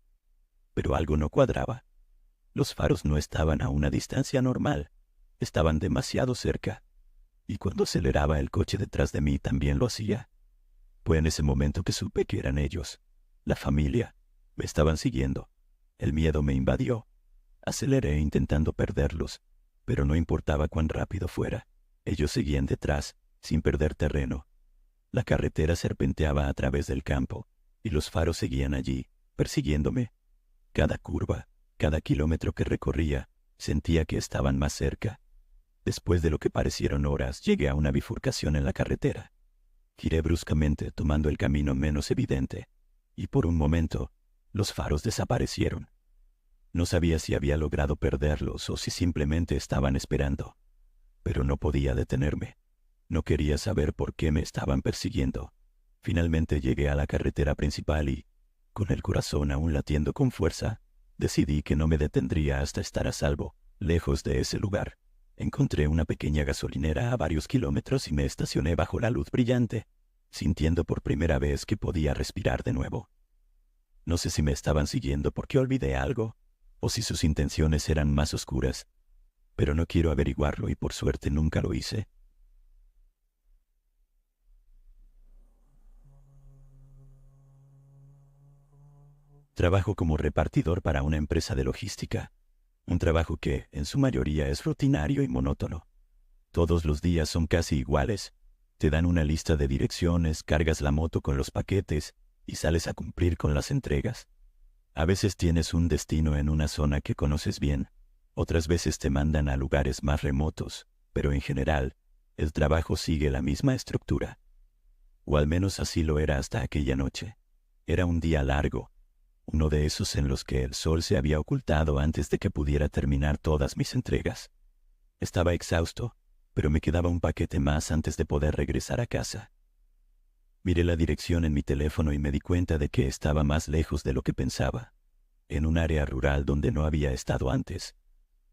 Pero algo no cuadraba. Los faros no estaban a una distancia normal, estaban demasiado cerca. Y cuando aceleraba el coche detrás de mí también lo hacía. Fue en ese momento que supe que eran ellos, la familia. Me estaban siguiendo. El miedo me invadió. Aceleré intentando perderlos, pero no importaba cuán rápido fuera. Ellos seguían detrás, sin perder terreno. La carretera serpenteaba a través del campo, y los faros seguían allí, persiguiéndome. Cada curva, cada kilómetro que recorría, sentía que estaban más cerca. Después de lo que parecieron horas, llegué a una bifurcación en la carretera. Giré bruscamente, tomando el camino menos evidente, y por un momento, los faros desaparecieron. No sabía si había logrado perderlos o si simplemente estaban esperando. Pero no podía detenerme. No quería saber por qué me estaban persiguiendo. Finalmente llegué a la carretera principal y, con el corazón aún latiendo con fuerza, decidí que no me detendría hasta estar a salvo, lejos de ese lugar. Encontré una pequeña gasolinera a varios kilómetros y me estacioné bajo la luz brillante, sintiendo por primera vez que podía respirar de nuevo. No sé si me estaban siguiendo porque olvidé algo, o si sus intenciones eran más oscuras, pero no quiero averiguarlo y por suerte nunca lo hice. Trabajo como repartidor para una empresa de logística, un trabajo que, en su mayoría, es rutinario y monótono. Todos los días son casi iguales. Te dan una lista de direcciones, cargas la moto con los paquetes y sales a cumplir con las entregas. A veces tienes un destino en una zona que conoces bien, otras veces te mandan a lugares más remotos, pero en general, el trabajo sigue la misma estructura. O al menos así lo era hasta aquella noche. Era un día largo, uno de esos en los que el sol se había ocultado antes de que pudiera terminar todas mis entregas. Estaba exhausto, pero me quedaba un paquete más antes de poder regresar a casa. Miré la dirección en mi teléfono y me di cuenta de que estaba más lejos de lo que pensaba, en un área rural donde no había estado antes.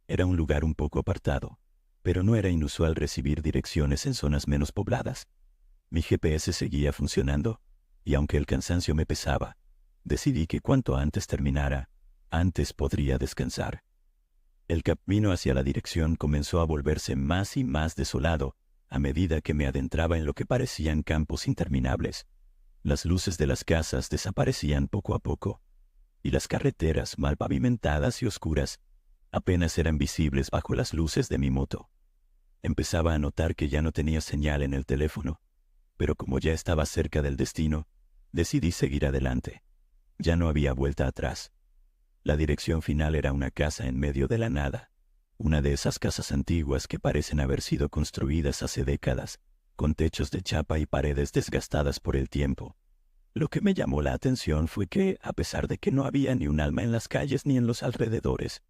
Era un lugar un poco apartado, pero no era inusual recibir direcciones en zonas menos pobladas. Mi GPS seguía funcionando, y aunque el cansancio me pesaba, decidí que cuanto antes terminara, antes podría descansar. El camino hacia la dirección comenzó a volverse más y más desolado a medida que me adentraba en lo que parecían campos interminables. Las luces de las casas desaparecían poco a poco, y las carreteras mal pavimentadas y oscuras apenas eran visibles bajo las luces de mi moto. Empezaba a notar que ya no tenía señal en el teléfono, pero como ya estaba cerca del destino, decidí seguir adelante. Ya no había vuelta atrás. La dirección final era una casa en medio de la nada. Una de esas casas antiguas que parecen haber sido construidas hace décadas, con techos de chapa y paredes desgastadas por el tiempo. Lo que me llamó la atención fue que, a pesar de que no había ni un alma en las calles ni en los alrededores,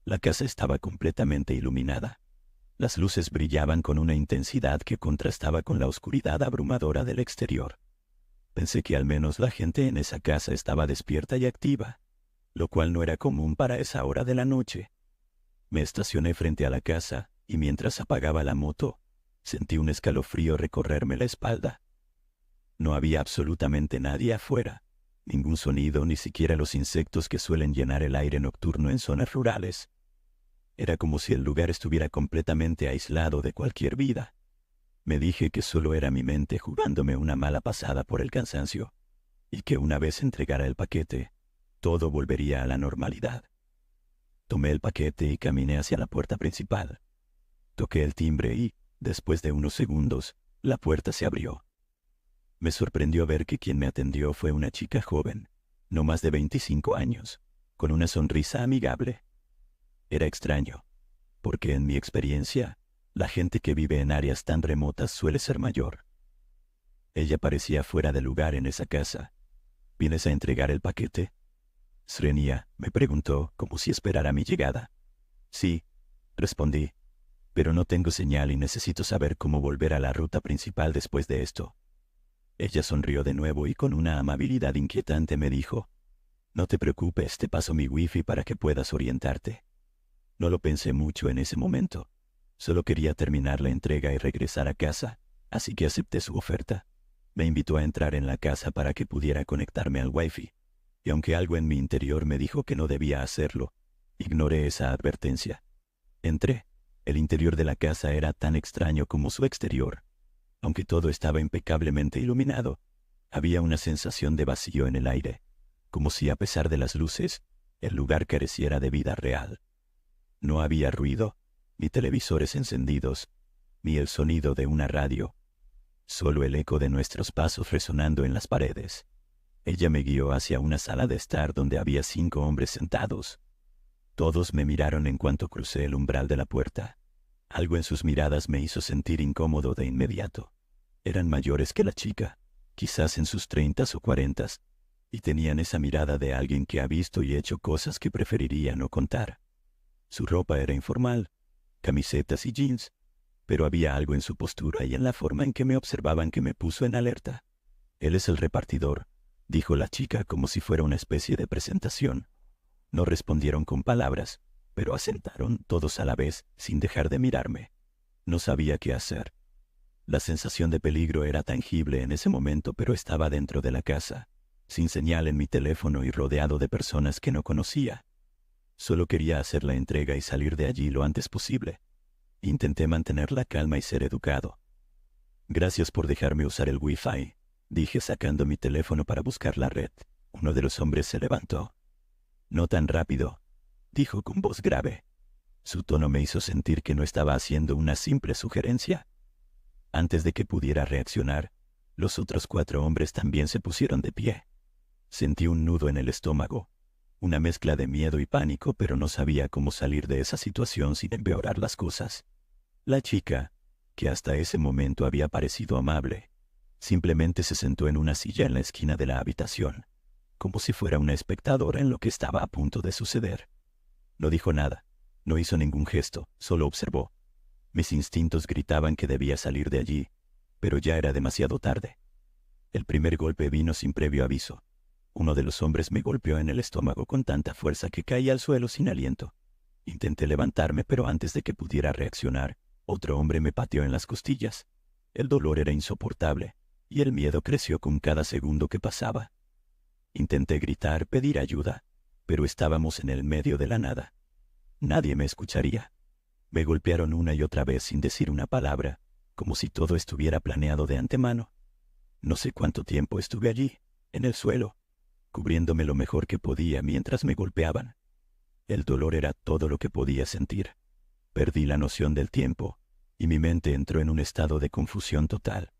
la casa estaba completamente iluminada. Las luces brillaban con una intensidad que contrastaba con la oscuridad abrumadora del exterior. Pensé que al menos la gente en esa casa estaba despierta y activa, lo cual no era común para esa hora de la noche. Me estacioné frente a la casa y mientras apagaba la moto, sentí un escalofrío recorrerme la espalda. No había absolutamente nadie afuera, ningún sonido, ni siquiera los insectos que suelen llenar el aire nocturno en zonas rurales. Era como si el lugar estuviera completamente aislado de cualquier vida. Me dije que solo era mi mente jugándome una mala pasada por el cansancio, y que una vez entregara el paquete, todo volvería a la normalidad. Tomé el paquete y caminé hacia la puerta principal. Toqué el timbre y, después de unos segundos, la puerta se abrió. Me sorprendió ver que quien me atendió fue una chica joven, no más de 25 años, con una sonrisa amigable. Era extraño, porque en mi experiencia, la gente que vive en áreas tan remotas suele ser mayor. Ella parecía fuera de lugar en esa casa. ¿Vienes a entregar el paquete? Srenia me preguntó como si esperara mi llegada. Sí, respondí, pero no tengo señal y necesito saber cómo volver a la ruta principal después de esto. Ella sonrió de nuevo y con una amabilidad inquietante me dijo, no te preocupes, te paso mi wifi para que puedas orientarte. No lo pensé mucho en ese momento. Solo quería terminar la entrega y regresar a casa, así que acepté su oferta. Me invitó a entrar en la casa para que pudiera conectarme al wifi. Y aunque algo en mi interior me dijo que no debía hacerlo, ignoré esa advertencia. Entré. El interior de la casa era tan extraño como su exterior. Aunque todo estaba impecablemente iluminado, había una sensación de vacío en el aire, como si a pesar de las luces, el lugar careciera de vida real. No había ruido, ni televisores encendidos, ni el sonido de una radio. Solo el eco de nuestros pasos resonando en las paredes. Ella me guió hacia una sala de estar donde había 5 hombres sentados. Todos me miraron en cuanto crucé el umbral de la puerta. Algo en sus miradas me hizo sentir incómodo de inmediato. Eran mayores que la chica, quizás en sus 30s o 40s, y tenían esa mirada de alguien que ha visto y hecho cosas que preferiría no contar. Su ropa era informal, camisetas y jeans, pero había algo en su postura y en la forma en que me observaban que me puso en alerta. Él es el repartidor, dijo la chica como si fuera una especie de presentación. No respondieron con palabras, pero asentaron todos a la vez, sin dejar de mirarme. No sabía qué hacer. La sensación de peligro era tangible en ese momento, pero estaba dentro de la casa, sin señal en mi teléfono y rodeado de personas que no conocía. Solo quería hacer la entrega y salir de allí lo antes posible. Intenté mantener la calma y ser educado. Gracias por dejarme usar el Wi-Fi, dije sacando mi teléfono para buscar la red. Uno de los hombres se levantó. No tan rápido, dijo con voz grave. Su tono me hizo sentir que no estaba haciendo una simple sugerencia. Antes de que pudiera reaccionar, los otros 4 hombres también se pusieron de pie. Sentí un nudo en el estómago, una mezcla de miedo y pánico, pero no sabía cómo salir de esa situación sin empeorar las cosas. La chica, que hasta ese momento había parecido amable, simplemente se sentó en una silla en la esquina de la habitación, como si fuera una espectadora en lo que estaba a punto de suceder. No dijo nada, no hizo ningún gesto, solo observó. Mis instintos gritaban que debía salir de allí, pero ya era demasiado tarde. El primer golpe vino sin previo aviso. Uno de los hombres me golpeó en el estómago con tanta fuerza que caí al suelo sin aliento. Intenté levantarme, pero antes de que pudiera reaccionar, otro hombre me pateó en las costillas. El dolor era insoportable, y el miedo creció con cada segundo que pasaba. Intenté gritar, pedir ayuda, pero estábamos en el medio de la nada. Nadie me escucharía. Me golpearon una y otra vez sin decir una palabra, como si todo estuviera planeado de antemano. No sé cuánto tiempo estuve allí, en el suelo, cubriéndome lo mejor que podía mientras me golpeaban. El dolor era todo lo que podía sentir. Perdí la noción del tiempo, y mi mente entró en un estado de confusión total.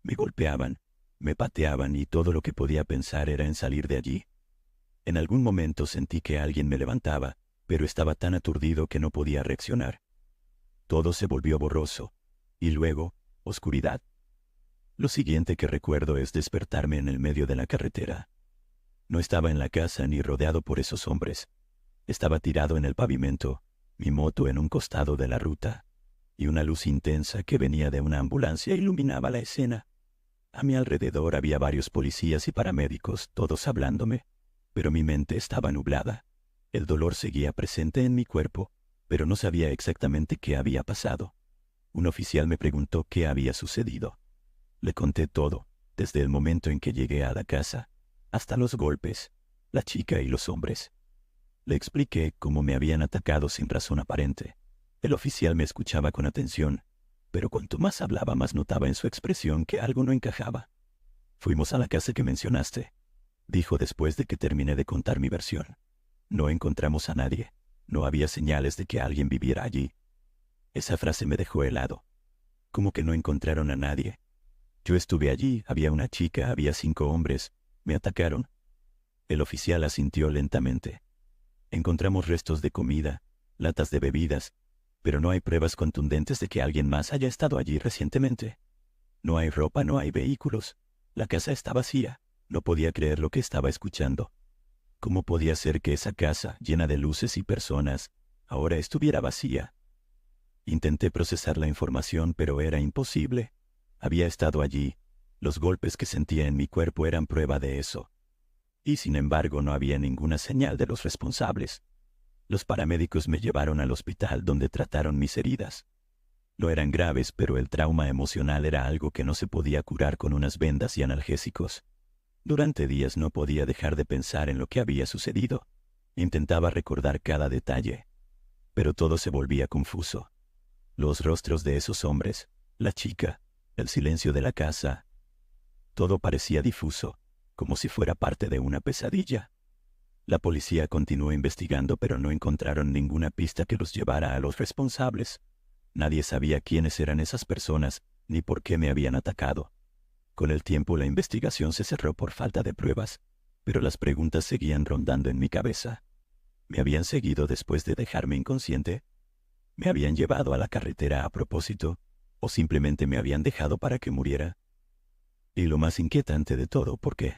Me golpeaban, me pateaban y todo lo que podía pensar era en salir de allí. En algún momento sentí que alguien me levantaba, pero estaba tan aturdido que no podía reaccionar. Todo se volvió borroso. Y luego, oscuridad. Lo siguiente que recuerdo es despertarme en el medio de la carretera. No estaba en la casa ni rodeado por esos hombres. Estaba tirado en el pavimento, mi moto en un costado de la ruta, y una luz intensa que venía de una ambulancia iluminaba la escena. A mi alrededor había varios policías y paramédicos, todos hablándome, pero mi mente estaba nublada. El dolor seguía presente en mi cuerpo, pero no sabía exactamente qué había pasado. Un oficial me preguntó qué había sucedido. Le conté todo, desde el momento en que llegué a la casa, hasta los golpes, la chica y los hombres. Le expliqué cómo me habían atacado sin razón aparente. El oficial me escuchaba con atención, pero cuanto más hablaba, más notaba en su expresión que algo no encajaba. Fuimos a la casa que mencionaste, dijo después de que terminé de contar mi versión. No encontramos a nadie. No había señales de que alguien viviera allí. Esa frase me dejó helado. ¿Cómo que no encontraron a nadie? Yo estuve allí, había una chica, había 5 hombres. ¿Me atacaron? El oficial asintió lentamente. Encontramos restos de comida, latas de bebidas, pero no hay pruebas contundentes de que alguien más haya estado allí recientemente. No hay ropa, no hay vehículos. La casa está vacía. No podía creer lo que estaba escuchando. ¿Cómo podía ser que esa casa, llena de luces y personas, ahora estuviera vacía? Intenté procesar la información, pero era imposible. Había estado allí. Los golpes que sentía en mi cuerpo eran prueba de eso. Y sin embargo no había ninguna señal de los responsables. Los paramédicos me llevaron al hospital donde trataron mis heridas. No eran graves, pero el trauma emocional era algo que no se podía curar con unas vendas y analgésicos. Durante días no podía dejar de pensar en lo que había sucedido. Intentaba recordar cada detalle, pero todo se volvía confuso. Los rostros de esos hombres, la chica, el silencio de la casa, todo parecía difuso, como si fuera parte de una pesadilla. La policía continuó investigando, pero no encontraron ninguna pista que los llevara a los responsables. Nadie sabía quiénes eran esas personas, ni por qué me habían atacado. Con el tiempo la investigación se cerró por falta de pruebas, pero las preguntas seguían rondando en mi cabeza. ¿Me habían seguido después de dejarme inconsciente? ¿Me habían llevado a la carretera a propósito? ¿O simplemente me habían dejado para que muriera? Y lo más inquietante de todo, ¿por qué?